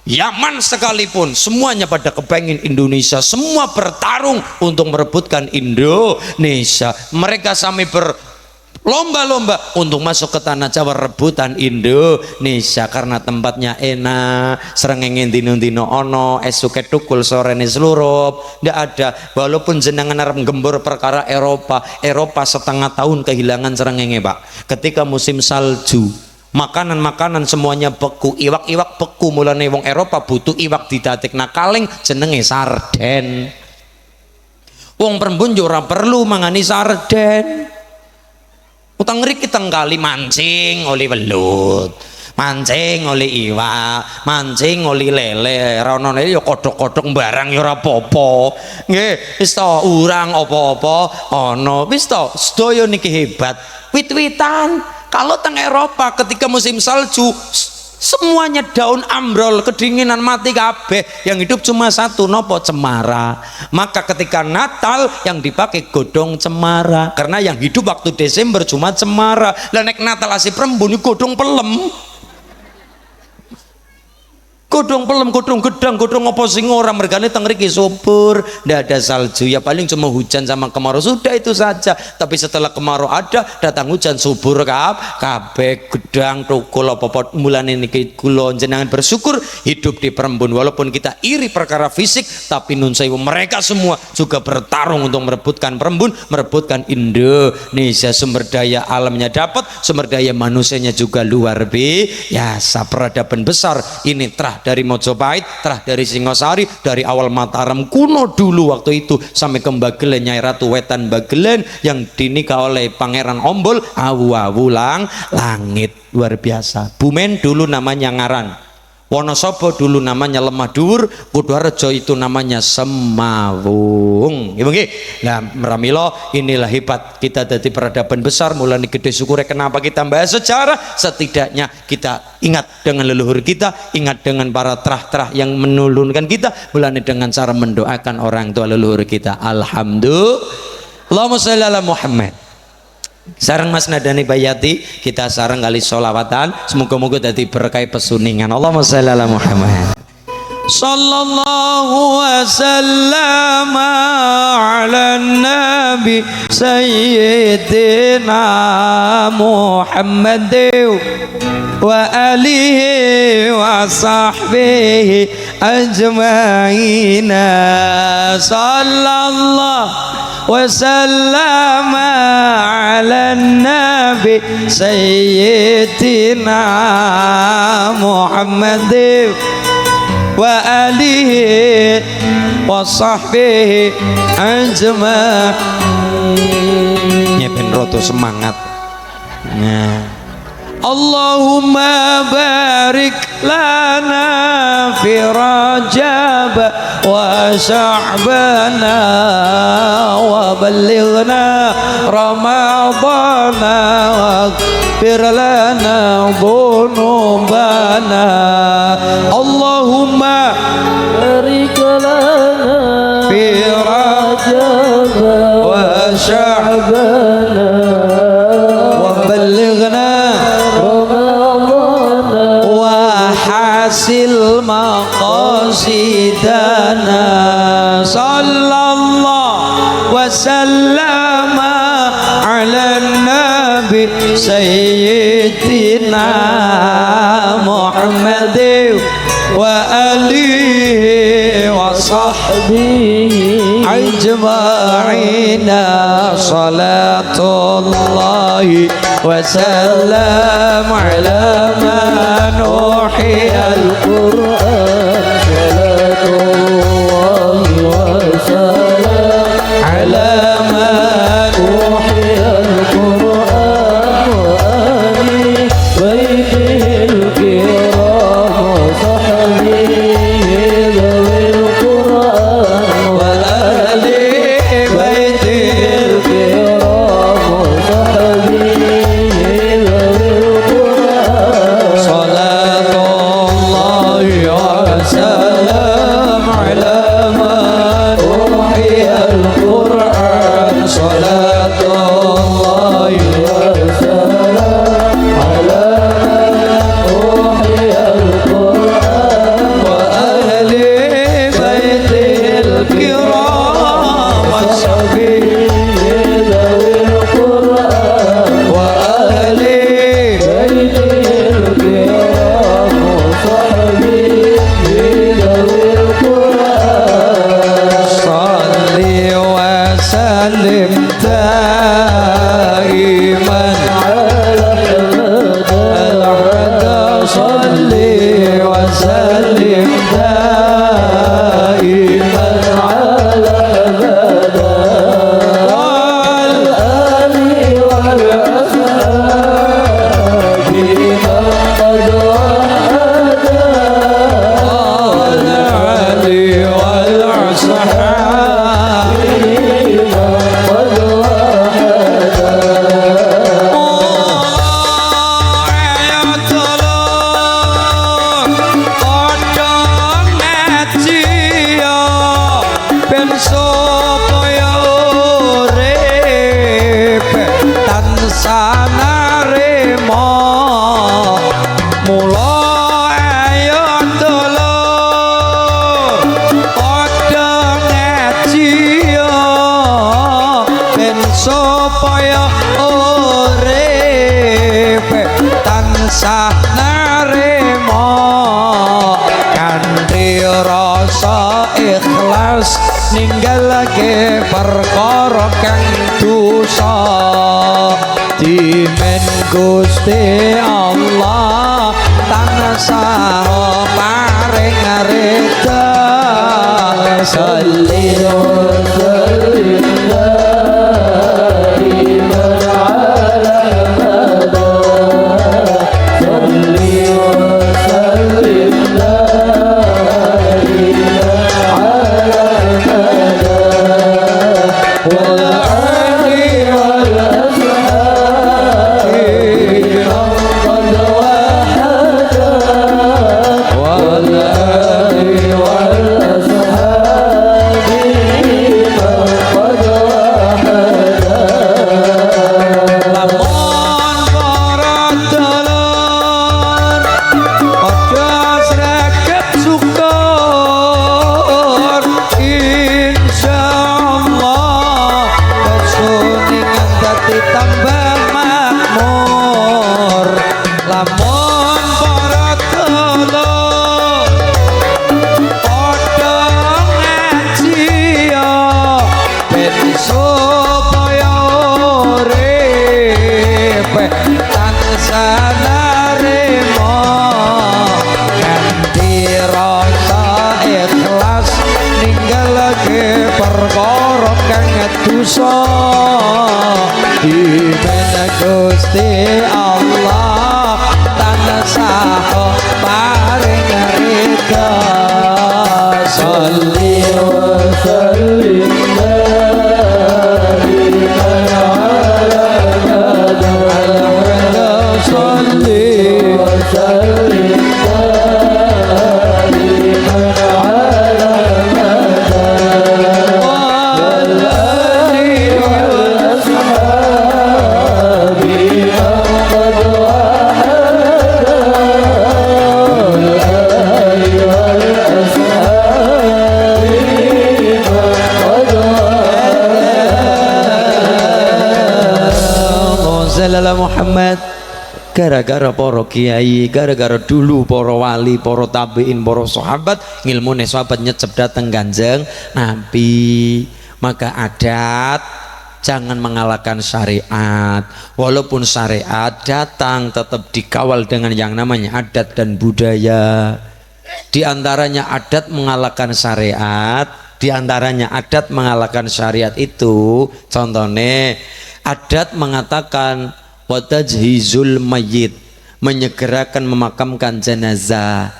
S1: Yaman sekalipun, semuanya pada kepengin Indonesia, semua bertarung untuk merebutkan Indonesia. Mereka sampai berlomba-lomba untuk masuk ke tanah Jawa, rebutan Indonesia karena tempatnya enak. Srengenge dino-dino ono, esuke tukul sorene seluruh ndak ada. Walaupun jenengan arep gembor perkara Eropa setengah tahun kehilangan srengenge Pak. Ketika musim salju, makanan semuanya beku, iwak beku. Mulane wong Eropa butuh iwak didadekna kaleng jenenge sarden. Wong perembun yo ora perlu mangani sarden. Utang ngriki teng kali mancing oli welut, mancing oli iwak, mancing oli lele, rono yo kodhok-kodhok barang yo ora apa-apa. Nggih, wis to urang apa-apa ana. Wis to sedaya niki hebat. Wit-witan. Kalau teng Eropa ketika musim salju semuanya daun ambrol, kedinginan, mati kabeh. Yang hidup cuma satu, nopo? Cemara. Maka ketika Natal yang dipakai godong cemara, karena yang hidup waktu Desember cuma cemara. Lah nek Natal asih perembun godong pelem. Godong pelem, godong gedang, godong apa sing ora, mergane teng mriki subur, ndak ada salju, ya paling cuma hujan sama kemarau, sudah itu saja. Tapi setelah kemarau ada, datang hujan, subur kabeh, gedang, tukul apa-apa. Mulane niki kula jenengan bersyukur hidup di Perembun. Walaupun kita iri perkara fisik, tapi nun sewu mereka semua juga bertarung untuk merebutkan Perembun, merebutkan Indonesia. Sumber daya alamnya dapat, sumber daya manusianya juga luar biasa. Peradaban besar ini terah dari Mojopahit, terah dari Singosari, dari awal Mataram kuno dulu waktu itu sampai ke Bagelen, Nyai Ratu Wetan Bagelen yang dinikah oleh Pangeran Ombol, awu-awu langit. Luar biasa. Bumen dulu namanya Ngaran, Wonosobo dulu namanya Lemah Dhuwur, Kudoarjo itu namanya Semawung. Nggih. Nah, Ramilo, inilah hebat kita dari peradaban besar. Mulai gede syukur kenapa kita bahas sejarah. Setidaknya kita ingat dengan leluhur kita, ingat dengan para terah-terah yang menurunkan kita, mulai dengan cara mendoakan orang tua leluhur kita. Alhamdulillah. Allahumma sholli ala Muhammad. Sareng Mas Nadani Bayati kita sareng kali sholawatan semoga-moga dadi berkah pesuningan. Allahumma sholli ala Muhammad. Sallallahu wasallam ala nabi sayyidina Muhammad wa alihi wa sahbihi ajma'ina. Sallallahu wasallam ala nabi sayyidina Muhammad wa alihi wa sahbihi ajma'in. Nyepen roto semangat. Nah, Allahumma barik lana fi Rajab wa Sya'bana wa ballighna Ramadana waghfir lana dhunubana. Allahumma
S2: barik lana
S1: fi
S2: Rajab
S1: wa
S2: Sya'bana
S1: wa ballighna
S2: Ramadana
S1: hasil maqasidana. Sallallahu wasallam ala nabi sayyidina Muhammad wa alihi wa sahbihi ajma'ina. Salatullahi wa salam ala man uhiya
S2: Al-Quran salatullahi wa salam
S1: ala man
S2: uhiya Al-Quran wa ali baitihil kiram wa sahbihi dhawil Quran wa
S1: ali baitil
S2: kiram wa sahbihi dhawil Quran.
S1: Salatullahi wa salam ala man uhiya al-Quran. Salatullahi wa
S2: salam ala uhiya Al-Quran
S1: wa ahli baitil kiram wa sahbihi
S2: dhawil Quran
S1: wa ahli
S2: baitihil kiram wa sahbihi dhawil Quran.
S1: salli wa sallim daiman al-hada. Salli wa sallim daiman al-ali wal supaya urip tansah narema kanthi rasa ikhlas ninggalake perkara kang dosa dimen Gusti Allah tansah paring reda. Salli wa sallim paring rida
S2: صلي وسلم دائما على نبينا صلي وسلم دائما على نبينا والآل والأصحاب قد
S1: Sallallahu Muhammad. Gara-gara para kiai, gara-gara dulu para wali, para tabiin, para sahabat ngilmune sahabat nyecep dateng Kanjeng Nabi. Maka adat jangan mengalahkan syariat. Walaupun syariat datang tetap dikawal dengan yang namanya adat dan budaya. Di antaranya adat mengalahkan syariat, di antaranya adat mengalahkan syariat itu contohnya adat mengatakan watajhizul mayyit, menyegerakan memakamkan jenazah.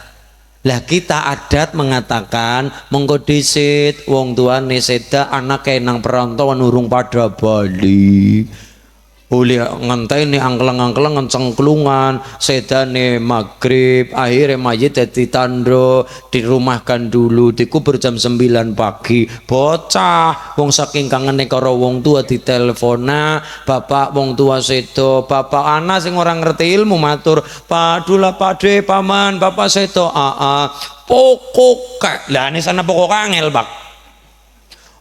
S1: Lah kita adat mengatakan monggo dhisit wong tuane seda anake nang perantauan urung pada bali. Oleh ngenteni angkleng-angkleng cengklungan sedane maghrib akhirnya mayit dadi tandro dirumahkan dulu dikubur jam 9 pagi bocah wong saking kangene karo wong tua ditelepona bapak wong tua sedo bapak ana sing ora ngerti ilmu matur padula pade paman bapak sedo pokok lah ini sana pokok angel bak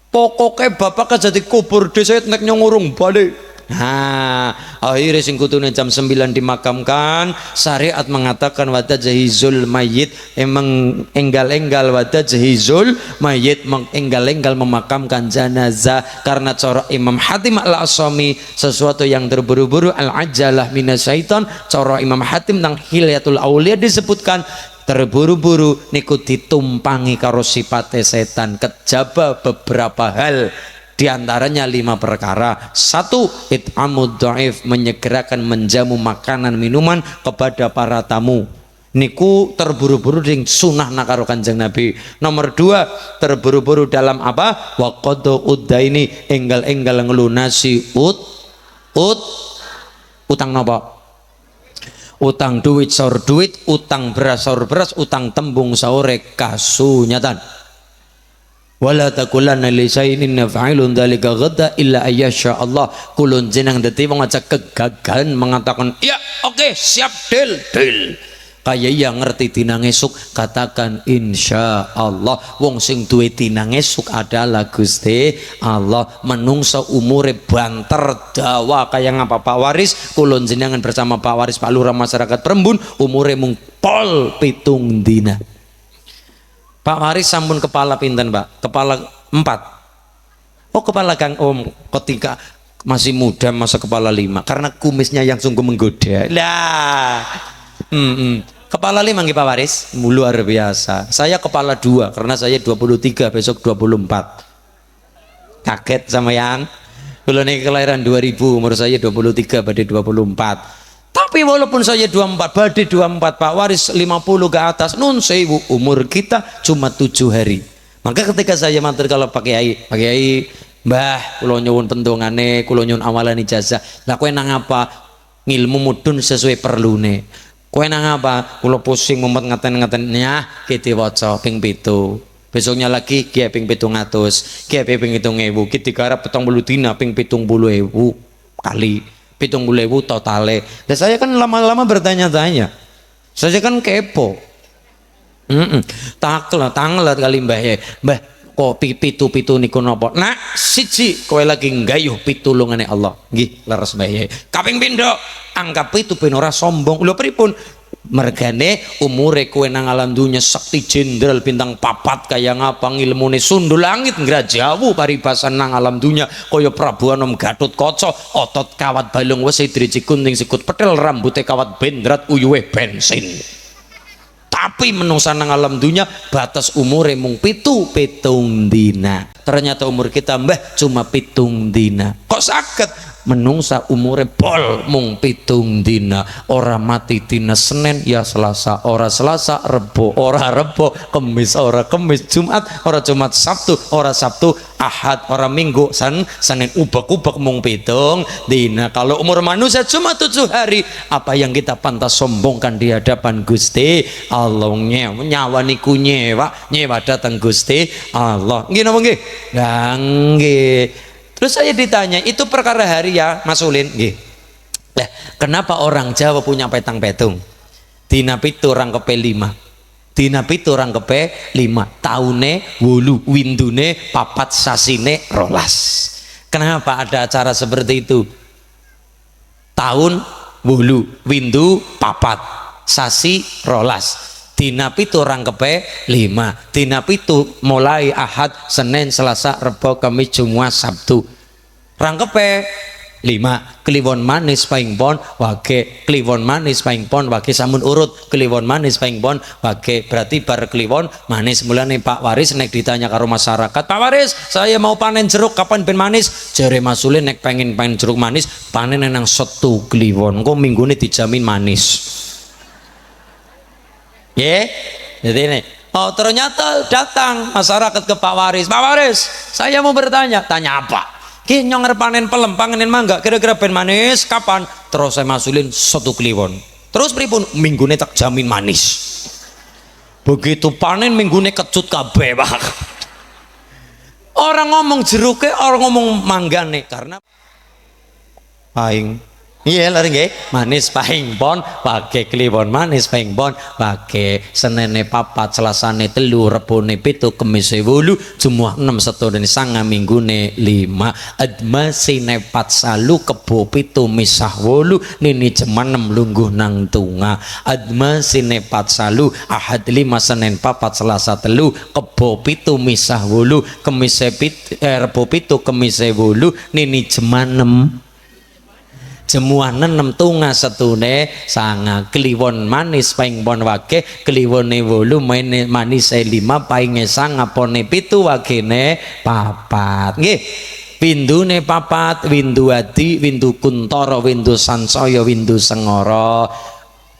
S1: pokoknya bapak jadi kubur desa nek nyongurung balik. Nah, akhirnya sing kutune jam 9 dimakamkan. Syariat mengatakan watajhizul mayyit, emang enggal-enggal watajhizul mayyit, enggal-enggal memakamkan jenazah karena cara Imam Hatim Al-Asami sesuatu yang terburu-buru al-ajalah minasyaiton. Cara Imam Hatim nang Hilyatul Auliya disebutkan terburu-buru niku ditumpangi karo sifate setan, kejaba beberapa hal. Di antaranya 5 perkara. 1. It'amud dhaif, menyegerakan menjamu makanan minuman kepada para tamu. Niku terburu-buru ding sunah nakaro Kanjeng Nabi. Nomor 2, terburu-buru dalam apa? Wa qada uddaini, enggal-enggal ngelunasi utang napa? Utang duit saur duit, utang beras saur beras, utang tembung saure kasunyatan. Wala taqulanna li syai'in naf'ilun dzalika ghadda illa ayyasha Allah. Kulun jeneng dadi wong aja kegagalan mengatakan ya oke, siap deal kaya yang ngerti dinang esuk katakan insya Allah. Wong sing duwe dinang esuk adalah Gusti Allah. Menungso umure banter dawa kaya ngapa Pak Waris kulun jenengan bersama Pak Waris Pak Lurah masyarakat Perembun umure mung pol 7 dina. Pak Waris sampun kepala pinten Pak? Kepala 4. Oh kepala Kang Om ketika masih muda masa kepala 5 karena kumisnya yang sungguh menggoda lah. Kepala 5 nggih Pak Waris luar biasa. Saya kepala 2 karena saya 23 besok 24. Kaget sama yang kula niki kelahiran 2000 umur saya 23 badhe 24. Tapi walaupun saya 24 badhe 24 Pak Waris 50 ke atas nun sewu umur kita cuma 7 hari. Maka ketika saya matur kalau Pak Kiai Mbah kula nyuwun pendongane kula nyuwun awalan ijazah. Lah kowe nang apa? Ngilmu mudhun sesuai perlune. Kowe nang apa? Kula pusing mumet ngaten-ngaten nyah ki diwaca ping 7. Besoknya lagi ki ping 700, ki ping 7000, ki digarap 70 dina ping 70.000 kali 70.000 totale. Dan saya kan lama-lama bertanya-tanya. Saya kan kepo. Tanglet kali Mbah ya. Mbah kok pitu niku napa? Nak siji kowe lagi nggayuh pitulungane Allah. Nggih, leres Mbah ya. Kaping pindho angka 7 ben ora sombong. Lho pripun? Mergane umure kowe nang alam dunya sakti jenderal bintang 4 kaya ngapa ngilmune sundul langit ngrajawu paribasan nang alam dunya kaya Prabu Anom Gatut Kaca otot kawat balung wesi driji kunting sikut petel rambute kawat bendrat uyuhe bensin. Tapi menungsa nang alam dunya batas umure mung 7 dina.
S4: ternyata umur kita mbah cuma 7 dina. Kok sakit? Menungsa umure pol mung 7 dina. Ora mati dina Senin ya Selasa, ora Selasa Rebo, ora Rebo Kemis, ora Kemis Jumat, ora Jumat Sabtu, ora Sabtu Ahad, ora Minggu Senin ubek-ubek mung 7 dina. Kalau umur manusia cuma 7 hari, apa yang kita pantas sombongkan di hadapan Gusti Allah? Nyawa niku nyewa datang Gusti Allah. Nggih napa nggih? Nggih. Terus saya ditanya, itu perkara hari ya Mas Ulin? Nggih. Lah, kenapa orang Jawa punya petang-petung? Dina pitu rangkepe 5. Dina pitu rangkepe 5. Taune 8, windune 4, sasine 12. Kenapa ada acara seperti itu? Tahun 8, windu 4, sasi 12. Dina pitu rangkepe 5. Dina pitu mulai Ahad, Senin, Selasa, Rebo, Kamis, Jumat, Sabtu. Rangkepe 5. Kliwon manis paing pon wage, kliwon manis paing pon wage samun urut, kliwon manis paing pon wage, berarti bar kliwon manis. Mulane Pak Waris nek ditanya karo masyarakat, Pak Waris saya mau panen jeruk kapan ben manis? Jare Mas Ulin nek pengen panen jeruk manis panen nang 1 kliwon engko minggune dijamin manis. Jadi ini, oh ternyata datang masyarakat ke Pak Waris. Pak Waris, saya mau bertanya. Tanya apa? Ki nyonger panen pelem, panen mangga, kira-kira ben manis kapan? Terus saya masulin 1 kliwon. Terus pripun? Minggune tak jamin manis. Begitu panen minggune kecut kabeh, Pak. Orang ngomong jeruknya, orang ngomong manggane karena paing. Iya lari nggih, manis paing pon pakai kliwon manis paing pon pakai Senene 4, Selasane 3, Rebone 7, Kemise 8, Jumat 6, Setone 9, Minggune 5. Adma sine 4 salu kebo 7 misah 8, nini jeman 6 lungguh nang tunga. Adma sine 4 salu Ahad 5, Senin 4, Selasa 3, kebo 7 misah 8, Kemise Rebo 7, Kemise 8, nini jeman 6 jemuah 6 tunga setune sanga. Kliwon manis paing pon wage, kliwone 8 manis 5 painge sanga pone 7 wagene 4. Nggih. Windune 4, windu adi, windu kuntara, windu sansaya, windu sengara.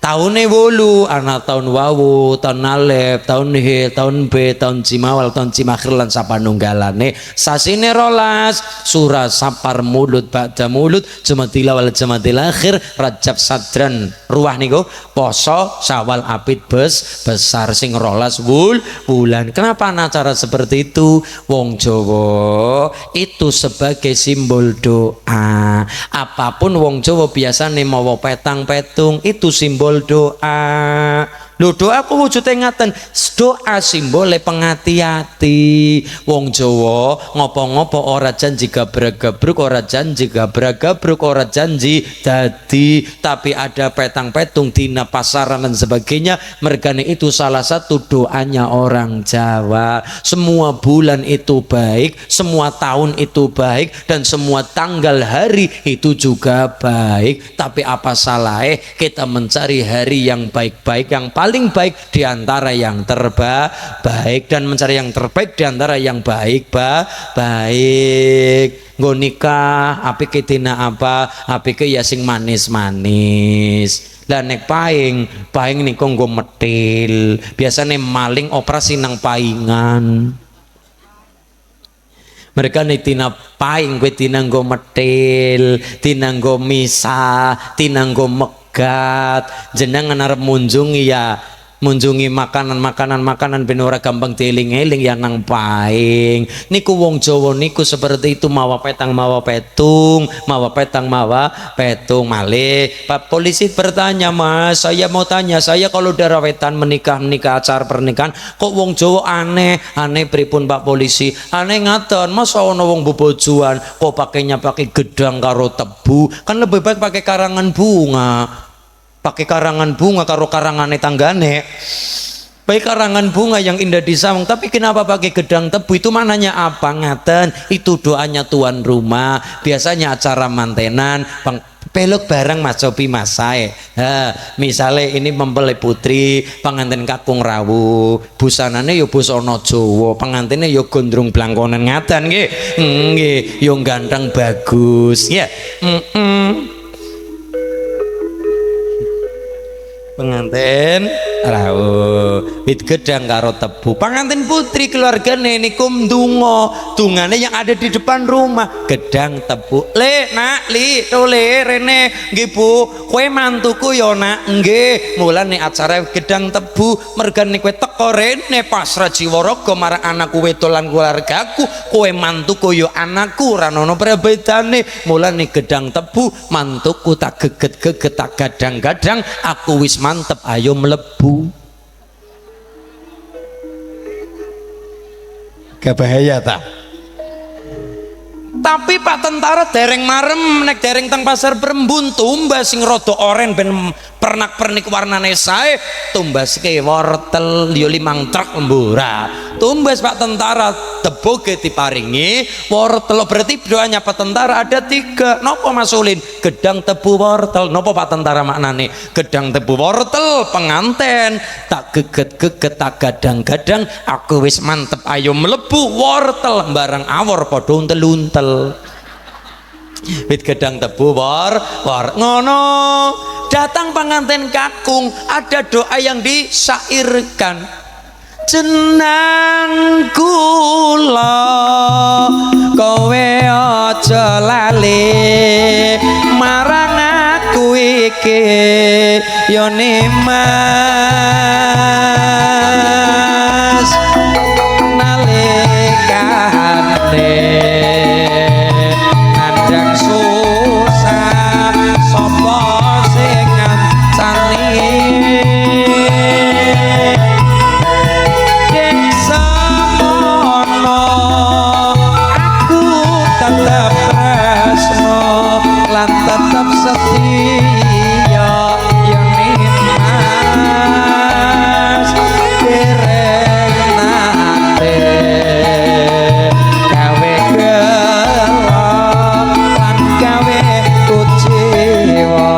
S4: Tahune 8, ana tahun wawu, tahun alef, tahun he, tahun b, tahun cimawal, tahun cimakhir lan sapanunggalane. Sasine 12, surah sapar mulut ba'da mulut, jumadil awal jumadil akhir, Rajab Sadran ruah niku, poso Syawal Apit besar sing 12 bulan. Kenapa ana acara seperti itu? Wong Jawa itu sebagai simbol doa. Apapun wong Jawa biasane mawa petang-petung itu simbol doa. Lho doa ku wujude ngaten, doa simbole pengati-hati. Wong Jawa ngopo-ngopo ora janji gabrag-gabruk, ora janji gabrag-gabruk, ora janji dadi, tapi ada petang-petung dina pasaran dan sebagainya. Mergane itu salah satu doanya orang Jawa. Semua bulan itu baik, semua tahun itu baik, dan semua tanggal hari itu juga baik. Tapi apa salahnya kita mencari hari yang baik-baik, yang paling baik di antara yang terbaik, dan mencari yang terbaik di antara yang baik. Nggo nikah apike dina apa? Apike ya sing manis-manis. Lah nek paing niku nggo metil. Biasane maling operasi nang paingan. Mereka nih tina paing gue tina nggo metil, tina nggo misah, tina nggo megat. Jenengan arep munjungi ya munjungi makanan ben ora gampang dieling-eling ya nang paing. Niku wong Jawa niku seperti itu, mawa petang mawa petung, mawa petang mawa petung. Malih Pak polisi bertanya, Mas saya mau tanya, saya kalau udah rawetan menikah acara pernikahan kok wong Jawa aneh pripun Pak polisi? Aneh ngaten, masa ono wong bobojuan kok pakainya pakai gedang karo tebu? Kan lebih baik pakai karangan bunga. Pakai karangan bunga karo karangane tanggane. Baik karangan bunga yang indah disawung, tapi kenapa pakai gedang tebu? Itu mananya apa? Ngaten, itu doanya tuan rumah. Biasanya acara mantenan,
S1: peluk bareng Mas Copi Mas Sae. Misalnya ini mempelai putri pengantin kakung rawuh, busanane yo busana Jawa, pengantine yo gondrong blangkonan ngadan nggih. Nggih, yo ganteng bagus ya. Pengantin rawuh wit gedang karo tebu, pengantin putri keluargane niku ndonga dungane yang ada di depan rumah, gedang tebu. Le nak li tole rene nggih Bu, kowe mantuku yo nak nggih, mulane acara gedang tebu mergane kowe teko rene pasrah jiwaraga marang anakku wedok lan keluargaku, kowe mantuku yo anakku ora ono perbedane, mulane gedang tebu mantuku tak geget-geget tak gadang-gadang, aku wis mantep ayo mlebu. Gak bahaya tak? Tapi Pak Tentara dereng marem nek dereng teng pasar Perembun tumbas sing rada oren ben pernak-pernik warnane sae, tumbas ke wortel yo 5 truk lembura. Tumbas Pak Tentara teboge diparingi wortel, berarti doanya Pak Tentara ada 3. Nopo Mas Ulin? Gedang tebu wortel. Nopo Pak Tentara maknane? Gedang tebu wortel penganten tak geget-geget tak gadang-gadang, aku wis mantep ayo mlebu wortel barang awor padha untel-untel. Wit gedang tebu war ngono. Datang pengantin kakung, ada doa yang disyairkan. Jenang kula kowe aja lali marang aku iki yo Mas nalikane andang susah sapa sing ngancani dek semono aku tetep tresno lan tetep setia yen Mas dereng nate gawe gelo lan gawe kuciwa.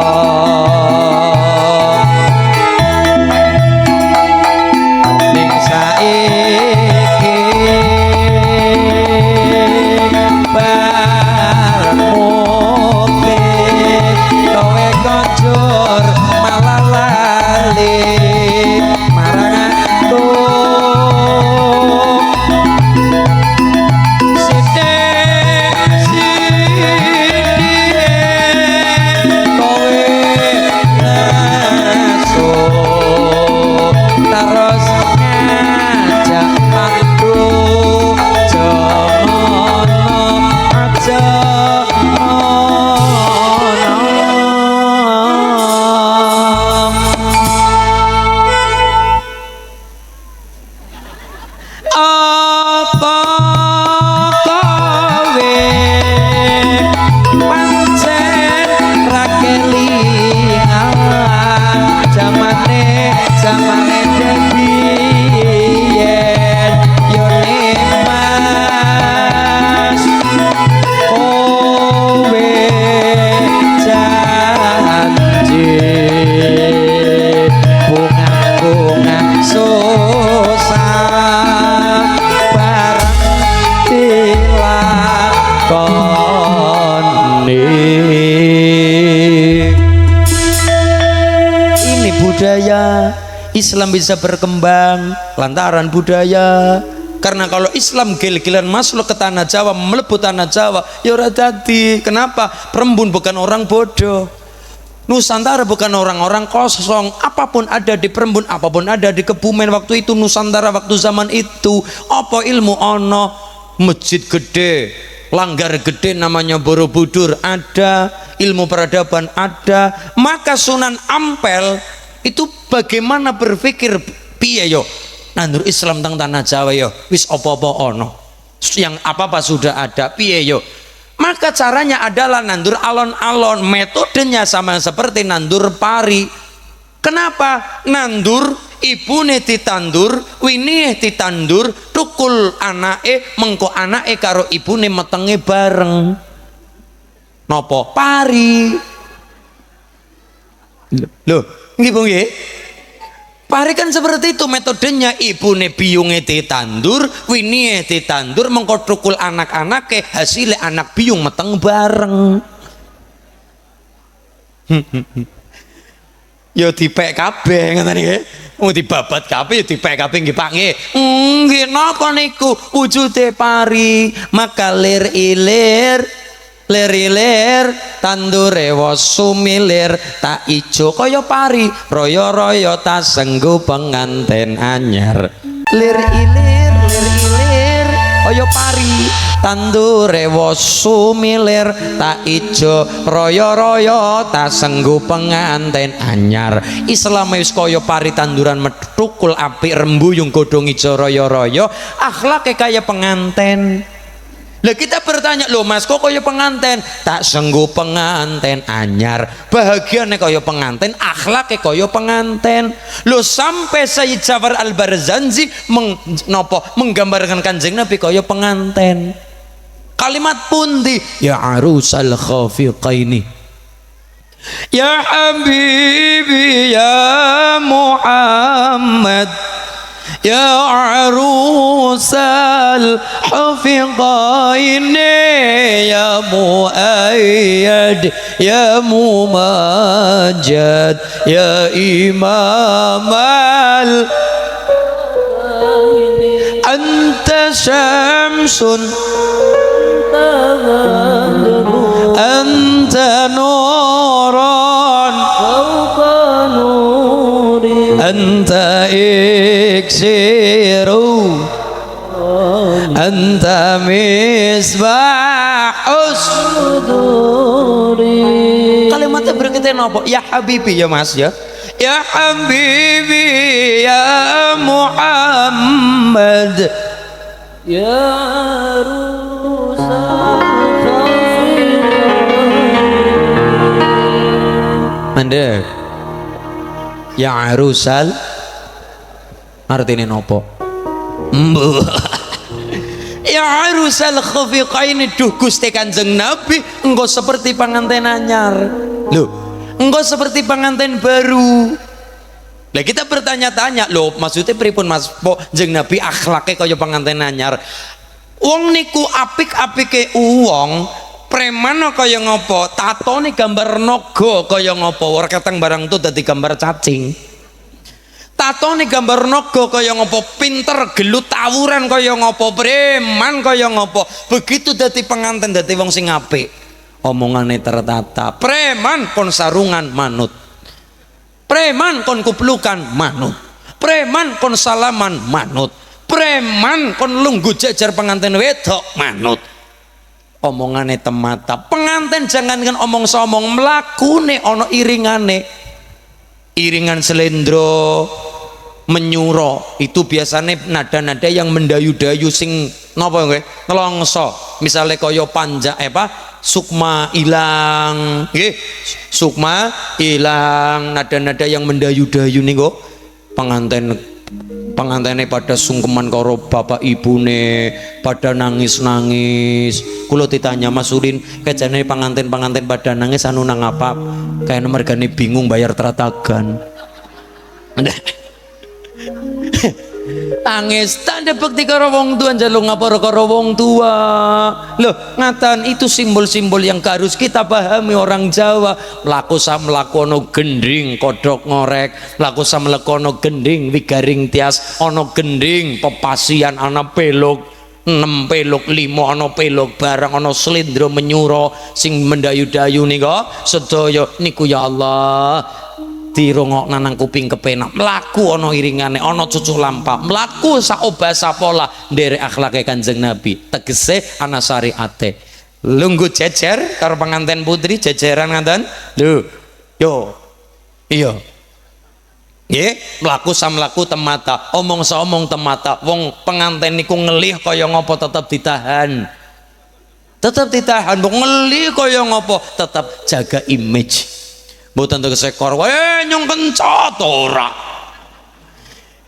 S1: Ning saiki bareng mukmin kowe konjur malah lali marang aku. Kowe ngasuk terus ngajak aku jomono aja apa kowe pancen ra kelingan jamane debien yo Mas kowe janji bunga-bunga susah bareng dilakoni. Ini budaya Islam bisa berkembang lantaran budaya. Karena kalau Islam gil-gilan masuk ke tanah Jawa, melebu tanah Jawa, ya ora dadi. Kenapa? Perembun bukan orang bodoh. Nusantara bukan orang-orang kosong. Apapun ada di Perembun, apapun ada di Kebumen waktu itu, Nusantara waktu zaman itu. Apa ilmu ono, masjid gede, langgar gede namanya Borobudur ada, ilmu peradaban ada. Maka Sunan Ampel itu bagaimana berpikir piye yo nandur Islam teng tanah Jawa yo wis apa-apa ono, yang apa-apa sudah ada piye yo. Maka caranya adalah nandur alon-alon, metodenya sama seperti nandur pari. Kenapa? Nandur ibune ditandur, winih ditandur, tukul anake, mengko anake karo ibune metenge bareng. Nopo? Pari. Loh, nggih Bu nggih. Pari kan seperti itu metodenya, ibune biyunge ditandur, winie ditandur, mengko trukul anak-anake, hasilnya anak biyung meteng bareng. Yo dipek kabeh ngoten nggih. Mau dibabat kabeh yo dipek kabeh nggih Pak nggih. Nggih napa niku wujude pari, maka lir ilir lir tandure wasumilir tak ijo kaya pari royo-royo tak senggu penganten anyar lir ilir kaya pari tandure wasumilir tak ijo royo-royo tak senggu penganten anyar. Islam wis kaya pari tanduran metukul apik rembuyung godhong ijo royo-royo, akhlake kaya penganten. Lah kita bertanya, loh Mas kok kaya penganten? Tak senggu penganten anyar, bahagiane kaya penganten, akhlake kaya penganten. Loh sampai Sayyid Ja'far Al-Barzanji menggambarkan Kanjeng Nabi kaya penganten. Kalimat pundi? Ya arusal khafiqaini, ya habibi ya Muhammad, ya arusal hafiqaini, ya muayyad ya mumajjad, ya imamal anta syamsun anta nuran anta iksiru anta misbahus. Kalimatnya berkaitan apa? Ya Habibi ya Mas ya. Ya Habibi ya Muhammad,
S2: Ya
S1: mandek. Ya arusal artine nopo? Ya arusal khafiqaini, duh Gusti Kanjeng Nabi engko seperti pengantin anyar. Loh, engko seperti pengantin baru. Lah kita bertanya-tanya, loh maksudnya pripun Mas? Po Jeng Nabi akhlake kaya pengantin anyar. Wong niku apik-apike wong, preman kaya ngopo, tatone gambar naga kaya ngopo, ora keteng barang tu dadi gambar cacing. Tatone gambar naga kaya ngopo, pinter gelut tawuran kaya ngopo, preman kaya ngopo, begitu dadi pengantin dadi wong sing apik. Omongane tertata, preman kon sarungan manut, preman kon kuplukan manut, preman kon salaman manut, preman kon lungguh jajar pengantin wedok manut. Omongane temata, pengantin jangankan omong somong, mlakune ana iringane, iringan selendro menyuro itu biasanya nada-nada yang mendayu-dayu sing napa nggih nelongso, misalnya kaya panja sukma ilang nggih, sukma ilang, nada-nada yang mendayu-dayu niku. Pengantene pada sungkeman karo bapak ibune, pada nangis-nangis. Kulo ditanya Mas Udin, kejane pengantin-pengantin pada nangis anu nang apa? Kayak mergane bingung bayar teratagan. Tangis tanda bekti karo wong tua, njaluk ngapura karo wong tua. Loh ngatan itu simbol-simbol yang harus kita pahami orang Jawa. Mlaku samlaku ana gending kodhok ngorek, mlaku samlaku ana gending wigaring tias, ana gending pepasian, ana peluk 6 peluk 5, ana peluk barang, ana slendro menyuro sing mendayu-dayu nika sedaya niku. Ya Allah, dirungokna nang kuping kepenak, mlaku ana iringane, ana cucuh lampa, mlaku sak obasa pola nderek akhlake Kanjeng Nabi, tegese ana syariate. Lungguh jejer karo pengantin putri jejeran ngaten lho, yo iya nggih, mlaku samlaku temata, omong saomong temata. Wong pengantin niku ngelih kaya ngopo tetep ditahan, tetep ditahan. Wong ngelih kaya ngopo tetep jaga image. Mboten sekor wae nyong kencot ora,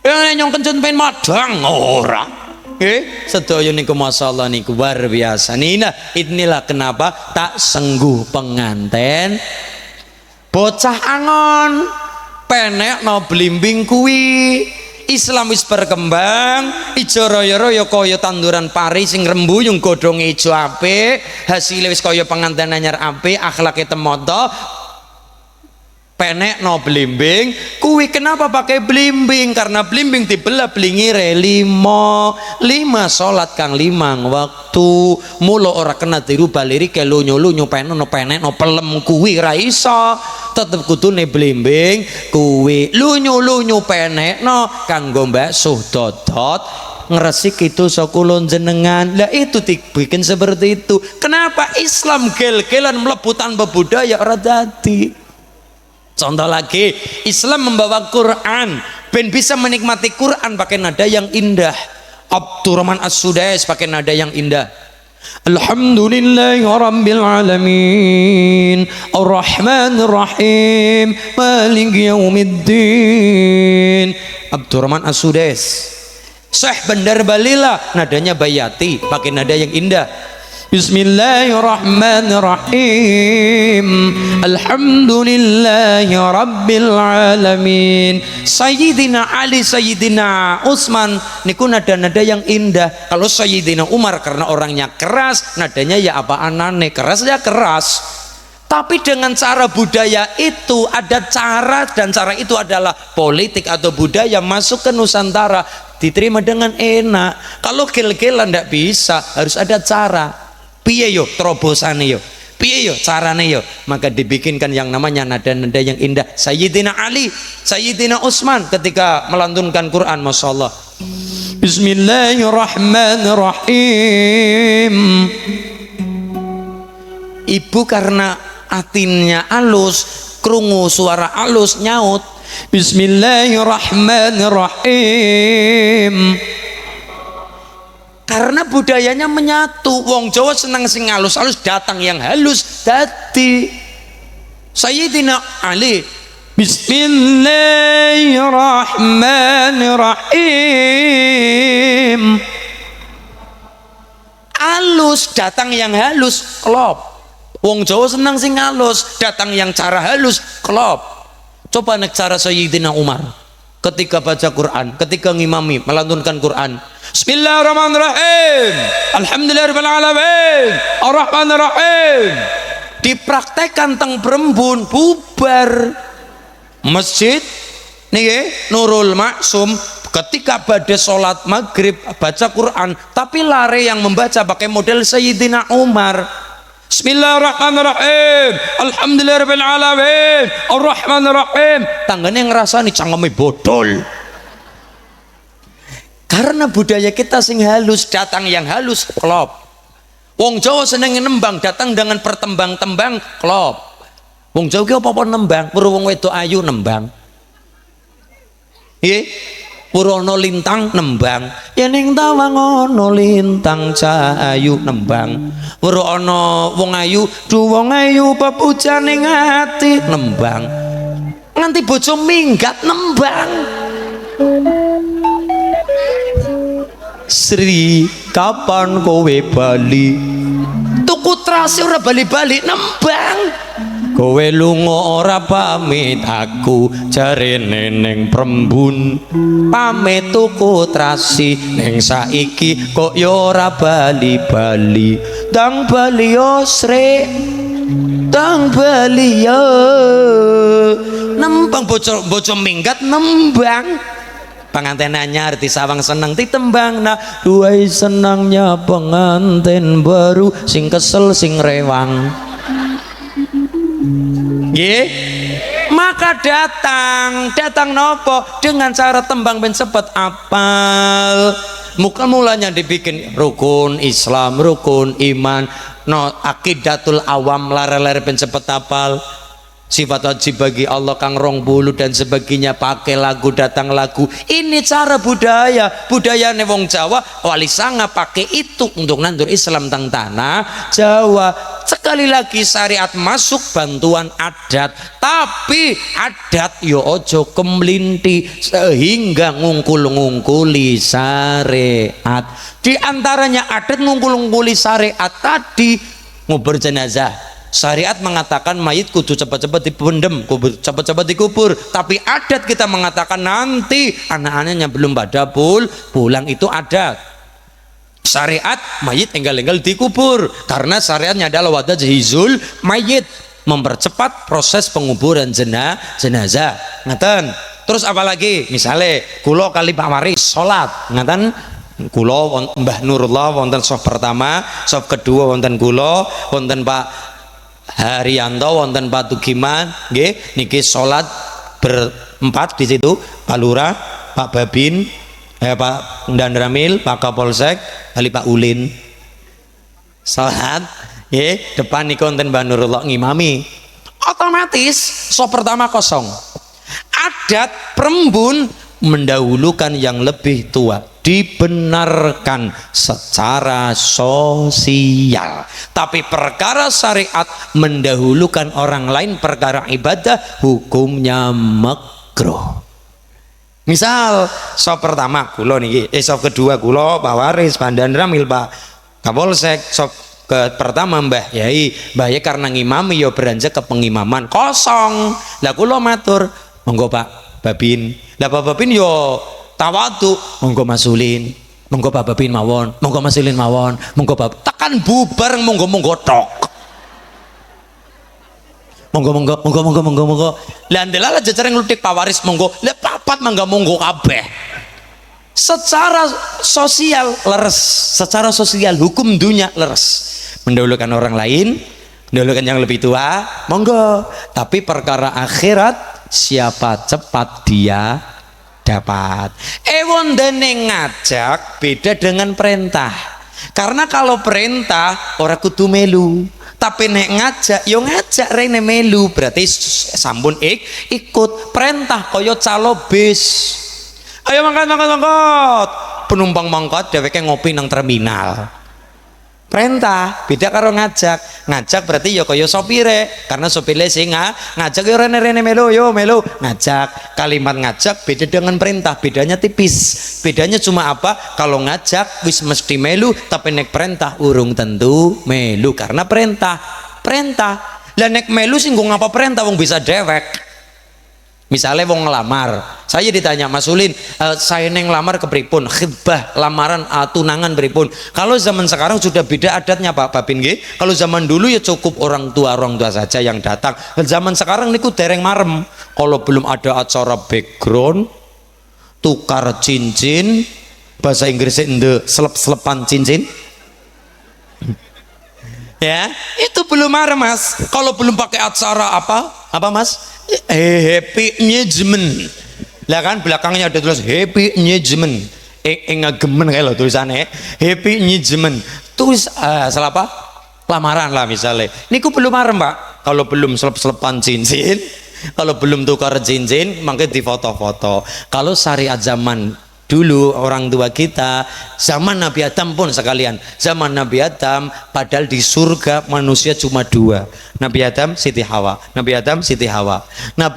S1: nyong kencot pen madang ora. Sedaya niku masyaallah niku luar biasa. Inilah kenapa tak sengguh penganten bocah angon penek no blimbing kuwi. Islam wis berkembang, ijo royo-royo kaya tanduran pari sing rembuyung godhonge ijo apik, hasilé wis kaya pengantin anyar apik, akhlake temoto. Penek no blimbing kuwi. Kenapa pakai blimbing? Karena blimbing dibelah blingire lima salat kang limang waktu. Mula ora kena dirubah lirike lunyu-lunyu penek no pelem kuwi ra iso. Tetep kudune blimbing kuwi lunyu-lunyu penek no kanggo mbaksuh dodot ngresik itu sakulon jenengan. Lah itu dibikin seperti itu. Kenapa Islam gel-gelan mlebu tanpa budaya ora dadi? Contoh lagi, Islam membawa Quran, ben bisa menikmati Quran pakai nada yang indah. Abdurrahman As-Sudais pakai nada yang indah. Alhamdulillahi Rabbil Alamin Ar-Rahmanir Rahim Maliki Yaumiddin. Abdurrahman As-Sudais. Syekh Bandar Balila nadanya bayati pakai nada yang indah. Bismillahirrahmanirrahim Alhamdulillahi Rabbil Alamin. Sayyidina Ali, Sayyidina Utsman niku nada-nada yang indah. Kalau Sayyidina Umar karena orangnya keras, nadanya ya apa anane, keras ya keras. Tapi dengan cara budaya itu ada cara, dan cara itu adalah politik atau budaya masuk ke Nusantara diterima dengan enak. Kalau gel-gelan ndak bisa, harus ada cara. Piye yo terobosane yo, piye yo carane yo, maka dibikinkan yang namanya nada-nada yang indah. Sayyidina Ali, Sayyidina Utsman ketika melantunkan Quran, masya Allah. Bismillahirrahmanirrahim. Ibu karena atinnya alus, krungu suara alus nyaut Bismillahirrahmanirrahim. Karena budayanya menyatu. Wong Jawa senang sing halus-halus, datang yang halus dadi. Sayyidina Ali Bismillahirrahmanirrahim. Halus, datang yang halus, klop. Wong Jawa senang sing halus, datang yang cara halus, klop. Coba nek cara Sayyidina Umar ketika baca Quran, ketika ngimami melantunkan Quran. Bismillahirrahmanirrahim. Alhamdulillahirabbil alamin. Arrahmanirrahim. Dipraktekkan teng Brembun bubar. Masjid niki Nurul Maksum ketika badhe salat maghrib baca Quran, tapi lare yang membaca pakai model Sayyidina Umar. Bismillahirrahmanirrahim. Alhamdulillahirabbil alamin. Arrahmanirrahim. Tanggane ngrasani cangkeme bodol. Karena budaya kita sing halus, datang yang halus, klop. Wong Jawa seneng nembang, datang dengan pertembang-tembang, klop. Wong Jawa ki apa-apa nembang, weruh wong wedok ayu nembang. Nggih. Weruh ana lintang nembang. Yen ning tawang ana lintang cahayu nembang. Weruh ana wong ayu, du wong ayu pepujane ati nembang. Nganti bojo minggat nembang. Sri kapan kowe bali? Tuku trase ora bali-bali nembang. Kowe lunga ora pamit aku jarene ning Prembun. Pamit tuku trasi ning saiki kok ya ora bali-bali. Tang bali yo Sri. Tang bali yo. Nembang bojo minggat nembang. Pengantin anyar di sawang seneng ditembang. Nah duai senangnya pengantin baru sing kesel sing rewang. Nggih. Maka datang nopo dengan cara tembang ben sepet apal. Mulanya dibikin rukun Islam, rukun iman, no akidatul awam, lare-lare ben sepet apal. Sifat wajib bagi Allah kang rong bulu dan sebagainya, pakai lagu, datang lagu. Ini cara budaya wong Jawa wali sanga pakai itu untuk nandur Islam teng tanah Jawa. Sekali lagi syariat masuk, bantuan adat, tapi adat yo ojo kemlinti sehingga ngungkuli syariat. Di antaranya adat ngungkuli syariat tadi ngubur jenazah. Syariat mengatakan mayit kudu cepat-cepat dipendem, cepat-cepat dikubur. Tapi adat kita mengatakan nanti anak-anaknya belum pada pulang, itu adat. Syariat mayit enggal-enggal dikubur karena syariatnya adalah wadajhizul mayit, mempercepat proses penguburan jenazah. Ngaten. Terus apalagi misalnya kulo kali Pak Waris sholat, ngaten, kulo Mbah Nurullah wonten sof pertama, sof kedua wonten kulo, wonten Pak Haryanto, wonten Pak Tugiman, nggih niki sholat berempat di situ, Pak Lurah, Pak Babin, Pak Dandramil, Pak Kapolsek, kali Pak Ulin. Sholat, nggih depan niku wonten Mbah Nurullah ngimami. Otomatis sof pertama kosong. Adat perembun mendahulukan yang lebih tua, dibenarkan secara sosial. Tapi perkara syariat mendahulukan orang lain, perkara ibadah hukumnya makruh. Misal sop pertama kulo niki, sop kedua kulo Pak Waris, Pak Dandramil, Pak Kapolsek, sop ke pertama Mbah Yai, Mbah Yai karena ngimami yo beranjak ke pengimaman kosong. Lah kulo matur, monggo Pak Babin. Lah Pak Babin yo tawadu, monggo masulin, monggo Pak Babin mawon, monggo masulin mawon, monggo Pak tekan bubar monggo tok. Monggo. Lah ndelala jajaran nglutik Pak Waris monggo, lah papat mangga monggo kabeh. Secara sosial leres, secara sosial hukum dunia leres. Mendahulukan orang lain, mendahulukan yang lebih tua, monggo. Tapi perkara akhirat siapa cepat dia dapat. Wondene ngajak beda dengan perintah. Karena kalau perintah ora kudu melu, tapi nek ngajak yo ngajak rene melu, berarti sampun ikut. Perintah kaya calo bis. Ayo mangkat. Penumpang mangkat dheweke ngopi nang terminal. Perintah beda karo ngajak. Ngajak berarti ya kaya sopire, karena sopire sing ngajak yo rene melu ngajak. Kalimat ngajak beda dengan perintah, bedanya tipis. Bedanya cuma apa? Kalau ngajak wis mesti melu, tapi nek perintah urung tentu melu karena perintah. Lah nek melu sing ngapa perintah wong bisa dewek. Misalnya wong ngelamar, saya ditanya Mas Ulin, saya neng lamar ke pripun, khidbah lamaran tunangan pripun. Kalau zaman sekarang sudah beda adatnya Pak Babin nggih. Kalau zaman dulu ya cukup orang tua saja yang datang. Zaman sekarang niku dereng marem. Kalau belum ada acara background, tukar cincin, bahasa Inggrisnya selep-selepan cincin. Ya, itu belum marem Mas. Kalau belum pakai acara apa Mas? Happy engagement. Lah kan belakangnya ada tulis happy engagement. Engagemen kayak lo tulisannya. Happy engagement. Tulis salah apa? Lamaran lah misalnya. Niku belum marem Pak. Kalau belum selep-selepan cincin, kalau belum tukar cincin, mangke di foto-foto. Kalau syariat zaman dulu orang tua kita, zaman Nabi Adam pun sekalian, zaman Nabi Adam padahal di surga manusia cuma dua, Nabi Adam Siti Hawa. Nabi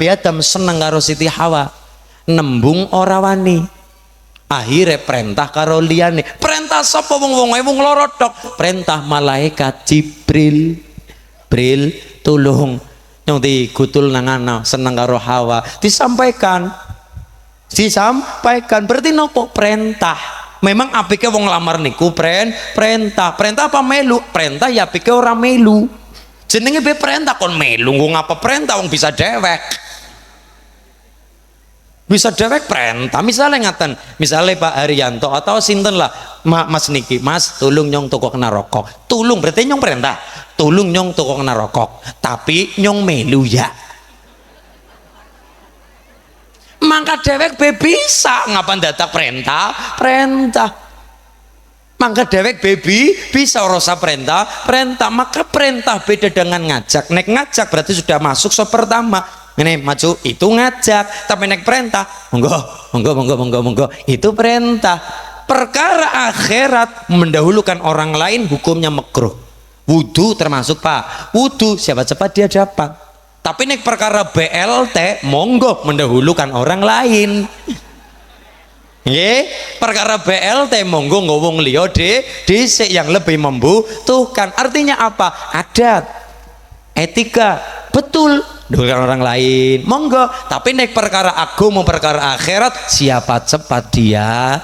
S1: Adam seneng karo Siti Hawa, nembung ora wani, akhirnya perintah karo liyane. Perintah sapa? Wong loro tok. Perintah malaikat Jibril, tolong yang digutul nang ana seneng karo Hawa, disampaikan berarti nopo? Perintah. Memang apike wong lamar niku perintah apa melu? Perintah ya apike ora melu, jenenge be perintah kon melu ngapa perintah wong bisa dewek perintah. Misalnya ngaten, misalnya Pak Haryanto atau sinten lah, Mas niki, Mas tolong nyong toko kena rokok, tolong berarti nyong perintah, tolong nyong toko kena rokok, tapi nyong melu ya. Mangka dewek be bisa ngapa dadak perintah. Mangka dewek baby bisa rasa perintah. Maka perintah beda dengan ngajak. Nek ngajak berarti sudah masuk so pertama. Ini maju itu ngajak, tapi nek perintah monggo itu perintah. Perkara akhirat mendahulukan orang lain hukumnya makruh. Wudu termasuk Pak. Wudu siapa cepat dia dapat. Tapi nek perkara BLT monggo mendahulukan orang lain. Nggih, perkara BLT monggo ngowong liya dhisik yang lebih membutuhkan. Artinya apa? Adat. etika betul dengan orang lain monggo, tapi nek perkara agama perkara akhirat siapa cepat dia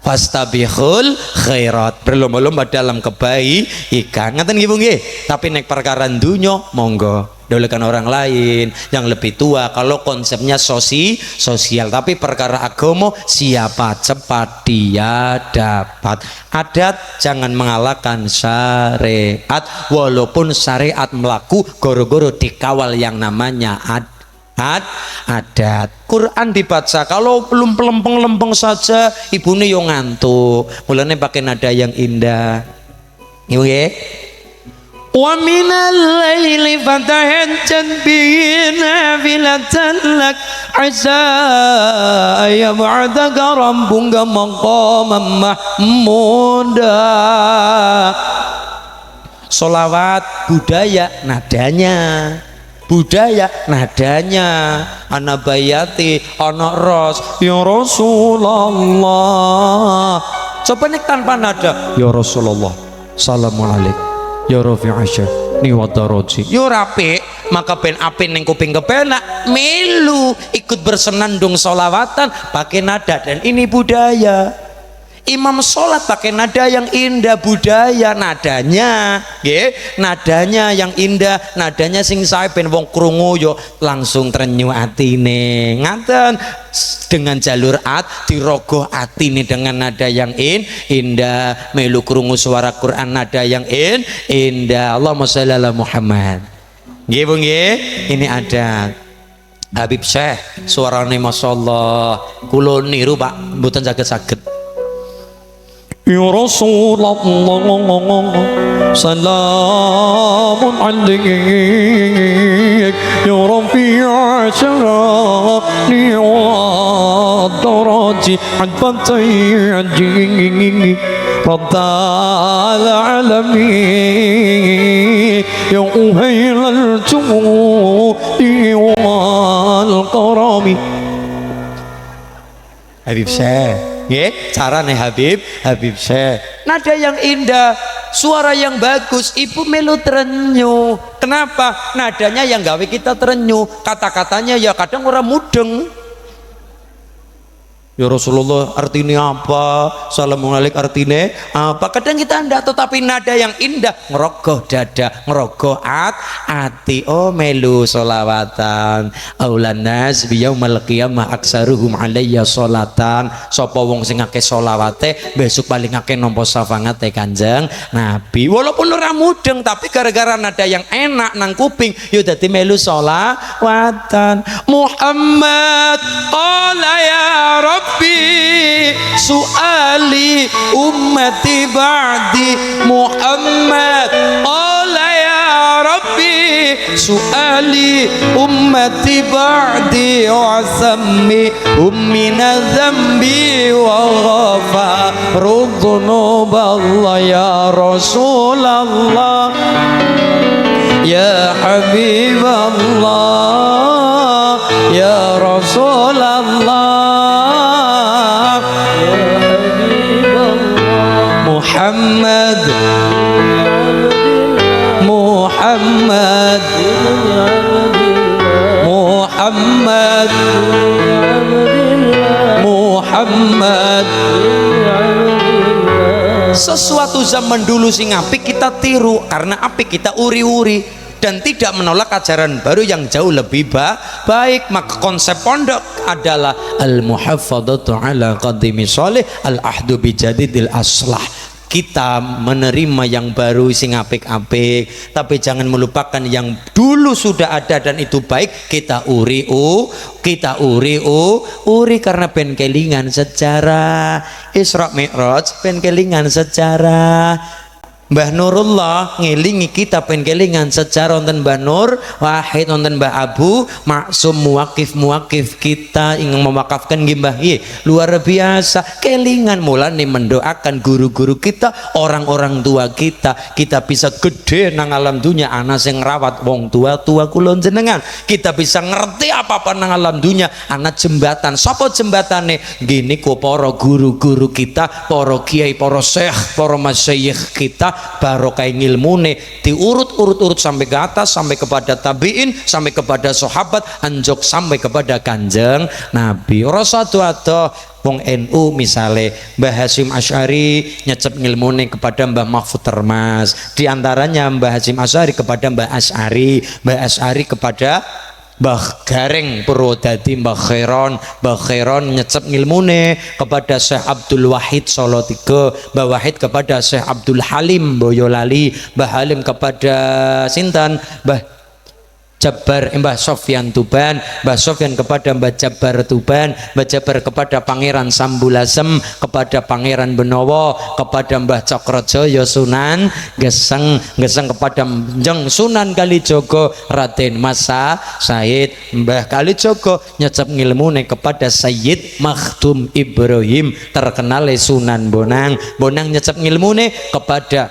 S1: fastabihul khairat, berlomba-lomba dalam kebaikan ngaten nggih Bu nggih. Tapi nek perkara dunya monggo dahulukan orang lain yang lebih tua kalau konsepnya sosial, tapi perkara agama siapa cepat dia dapat. Adat jangan mengalahkan syariat, walaupun syariat melaku goro-goro dikawal yang namanya adat. Quran dibaca kalau belum pelempeng-lempeng saja ibune yo ngantuk, mulane pakai nada yang indah nggih. Wa minal laili fatahajjad bihi nafilatan lak asa yab'adaka rabbuka maqaman mahmuda. Solawat budaya nadanya, ana bayati ana ros ya Rasulullah, coba nih tanpa nada ya Rasulullah assalamualaikum ya Rafi Aisyah ni wadaraji yo rapi, maka ben apin ning kuping kepenak melu ikut bersenandung solawatan pakai nada, dan ini budaya. Imam sholat pakai nada yang indah, budaya nadanya nadanya yang indah, nadanya sing sae ben wong krungu yo langsung trenyu atine ngaten, dengan jalur dirogoh atine dengan nada yang indah, melu krungu suara Quran nada yang indah. Allahumma sholli ala Muhammad nggih Bu nggih. Ini ada Habib Syekh suarane masyaallah, kula niru Pak mboten saged. Ya Rasulullah salamun alaik ya Rafi'a syarani wa daraji al-fatayyi rabbal alamin ya uhailal judi wal karami. Habib Syekh cara nih Habib Syekh, nada yang indah, suara yang bagus, ibu melu terenyu. Kenapa? Nadanya yang gawe kita terenyu, kata-katanya ya kadang orang mudeng. Ya Rasulullah artinya apa? Assalamualaikum artinya apa? Kadang kita ndak, tetapi nada yang indah ngerogoh dada, ngerogoh ati. Oh melu solawatan aulan nas biyaumal qiyamah aksaruhum alayya solatan. Sapa wong sing akeh solawate besok paling akeh nampa syafaate Kanjeng Nabi. Walaupun ora mudeng, tapi gara-gara nada yang enak nang kuping yo dadi melu solawatan. Muhammad qala ya Rabb su'ali ummati ba'di Muhammad qala ya Rabbi su'ali ummati ba'di wa sammi ummina zambi wa ghafaru dhunuballah ya Rasulullah ya Habiballah ya Rasulullah Muhammad Muhammad Muhammad Muhammad. Sesuatu zaman dulu sing apik kita tiru, karena apik kita uri-uri dan tidak menolak ajaran baru yang jauh lebih baik. Maka konsep pondok adalah al-muhafadzatu ala qadimi sholih al-ahdu bijadidil aslah. Kita menerima yang baru sing apik-apik, tapi jangan melupakan yang dulu sudah ada dan itu baik. Kita uri karena ben kelingan sejarah Isra Mi'raj, ben kelingan sejarah Mbah Nurullah ngelingi kita pen kelingan secara wonten Mbah Nur Wahid, wonten Mbah Abu Maksum, muwakif kita ingin mewakafkan Mbah luar biasa kelingan. Mulane mendoakan guru-guru kita, orang-orang tua kita bisa gede nang alam dunia. Ana sing rawat wong tua-tua kula jenengan, kita bisa ngerti apa-apa nang alam dunia. Ana jembatan, sapa jembatane? Gini ku para guru-guru kita, para kiai, para syekh, para masyayikh kita
S4: barokah ngilmune diurut-urut sampai ke atas, sampai kepada tabiin, sampai kepada sahabat, anjok sampai kepada Kanjeng Nabi. Rasa atuh wong NU misale Mbah Hasyim Asy'ari nyecep ngilmune kepada Mbah Mahfud Termas, di antaranya Mbah Hasyim Asy'ari kepada Mbah Asy'ari, Mbah Asy'ari kepada Mbah Gareng Purwodadi, Mbah Khairon nyecep ngilmune kepada Syekh Abdul Wahid Solo 3, Mbah Wahid kepada Syekh Abdul Halim Boyolali, Mbah Halim kepada sinten Mbah Mbah Sofyan Tuban, Mbah Sofyan kepada Mbah Jabar Tuban, Mbah Jabar kepada Pangeran Sambulasem, kepada Pangeran Benowo, kepada Mbah Cokrojoyo Sunan Geseng kepada Jeng Sunan Kalijogo Raden Masa Said, Mbah Kalijogo nyecep ngilmune kepada Sayyid Makhdum Ibrahim terkenal Sunan Bonang nyecep ngilmune kepada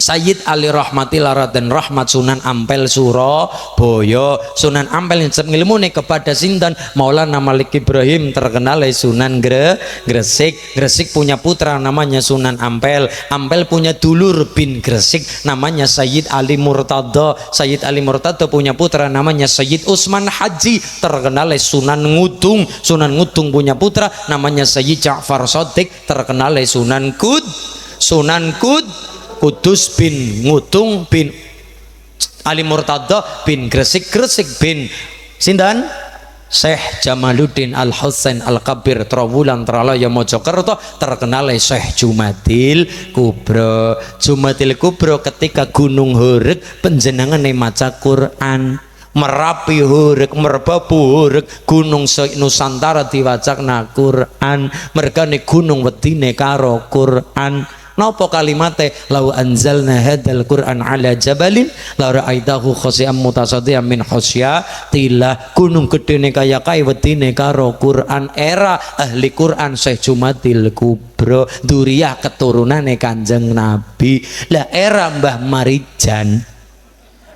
S4: Sayyid Ali Rahmatillah Raden Rahmat Sunan Ampel Surabaya, Sunan Ampel nyecep ngilmune kepada sinten Maulana Malik Ibrahim terkenal Sunan Gresik punya putra namanya Sunan Ampel punya dulur bin Gresik namanya Sayyid Ali Murtado punya putra namanya Sayyid Usman Haji terkenal Sunan Ngudung punya putra namanya Sayyid Ja'far Shadiq terkenal Sunan Kudus bin Ngudung bin Ali Murtado bin Gresik bin sinten Syekh Jamaluddin Al Husain Al Kabir Trawulan Traloyo Mojokerto terkenal Syekh Jumadil Kubro ketika Gunung Horeg penjenengane maca Quran, Merapi Horeg, Merbabu Horeg, Gunung Nusantara diwacana Quran, mergane gunung wedine karo Quran. Napa kalimate lau anzalna hadzal Qur'an ala jabalin la ra'aitahu khashi'an mutasaddian min khasyatillah. Gunung gedene kaya kae wedine karo Quran. Era ahli Quran Syekh Jumadil Kubro, duriyah keturunane Kanjeng Nabi. Lah era Mbah Marijan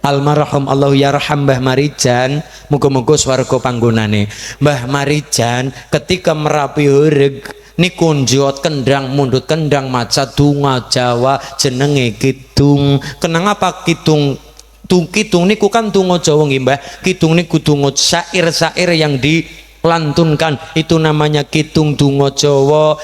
S4: almarhum Allah yarham Mbah Marijan, muga-muga swarga panggonane. Mbah Marijan ketika Merapi Horeg niku njot kendang mundut kendang maca donga Jawa jenenge kidung. Kenapa kidung? Kidung niku kan donga Jawa nggih Mbah. Kidung niku donga syair-syair yang dilantunkan, itu namanya kidung donga Jawa.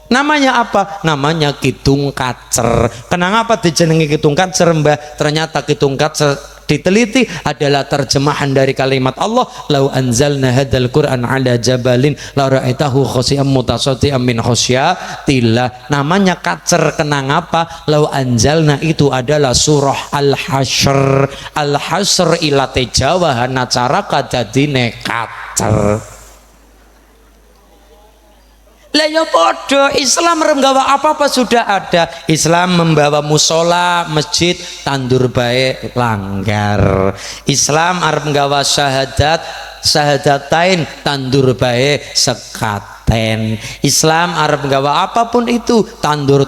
S4: Namanya apa? Namanya kidung kacer. Kenapa dijenengi kidung kacer Mbah? Ternyata kidung kacer diteliti adalah terjemahan dari kalimat Allah, lau anzalna hadzal Qur'an ala jabalin la ra'aitahu khashi'an mutasaddian min khasyatillah. Namanya kacer kenapa? Lau anzalna itu adalah surah Al-Hasyr. Al-Hasyr ilate Jawa hanacara kadadine kacer. Lah ya podo, Islam membawa apa-apa sudah ada. Islam membawa musola, masjid, tandur bae langgar. Islam arep nggawa syahadatain, tandur bae sekaten. Islam arep nggawa apapun itu, tandur.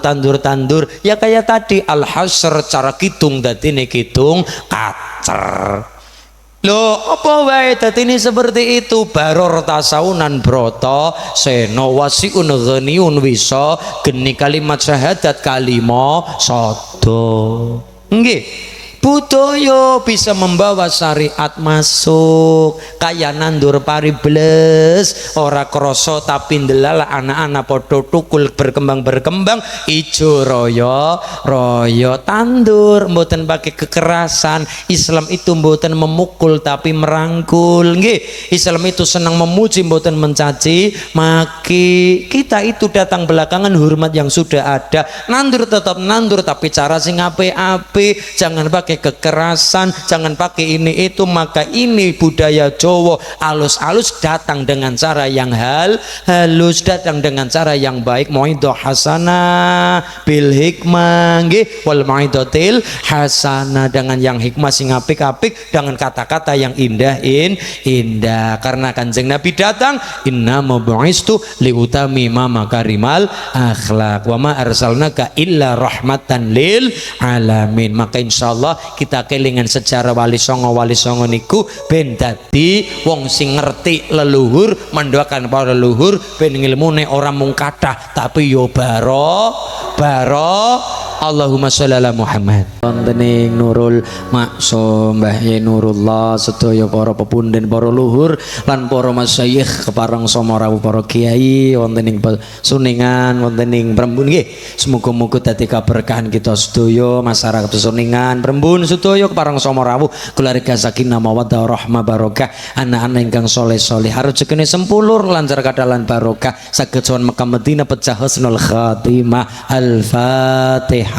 S4: Ya kayak tadi Al-Hasyr cara kitung dadine kitung kacer. Loh, apa wae datine seperti itu? Baror tasaunan broto seno wasiun ghaniun wisa geni kalimat syahadat kalimo sodo. Nggih. Budaya bisa membawa syariat masuk, kaya nandur pari bles ora kroso tapi ndelala anak-anak podo tukul berkembang ijo royo tandur mboten pakai kekerasan. Islam itu mboten memukul tapi merangkul nggih. Islam itu senang memuji mboten mencaci maki. Kita itu datang belakangan, hormat yang sudah ada, nandur tetap nandur tapi cara sing apik-apik, jangan pakai kekerasan, jangan pakai ini itu. Maka ini budaya Jawa, alus-alus datang dengan cara yang halus, datang dengan cara yang baik. Mauidhah hasanah bil hikmah nggih, wal mauidhatil hasanah, dengan yang hikmah sing apik-apik, dengan kata-kata yang indah. Karena Kanjeng Nabi datang, inna mabu'istu liutami ma makarimal akhlak wa ma arsalnaka illa rahmatan lil alamin. Maka insyaallah kita kelingan sejarah wali songo niku ben dadi wong sing ngerti leluhur, mendoakan para leluhur ben ngilmune ora mung kathah tapi yo baro
S1: Allahumma sholli ala Muhammad.
S3: Wonten ing Nurul Maksum Mbah Yai Nurullah sedaya para pepunden para luhur lan para masyayikh kepareng rawuh para kiai wonten ing Suningan wonten ing Prembun nggih semoga-moga dadi kaberkahan kita sedaya masyarakat Suningan Prembun sedaya kepareng rawuh keluarga sakinah mawaddah rahmah barokah anak-anak ingkang saleh-saleh rezekine sempulur lancar kadalan barokah saged sowan Mekah Madinah pecah husnul khatimah. Al-Fatihah.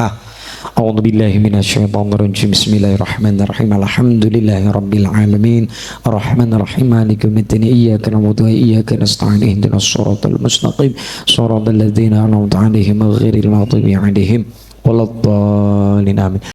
S3: أعوذ بالله من الشيطان الرجيم بسم الله الرحمن الرحيم الحمد لله رب العالمين الرحمن الرحيم مالك يوم الدين إياك نعبد وإياك نستعين اهدنا الصراط المستقيم صراط الذين أنعمت عليهم غير المغضوب عليهم ولا الضالين آمين.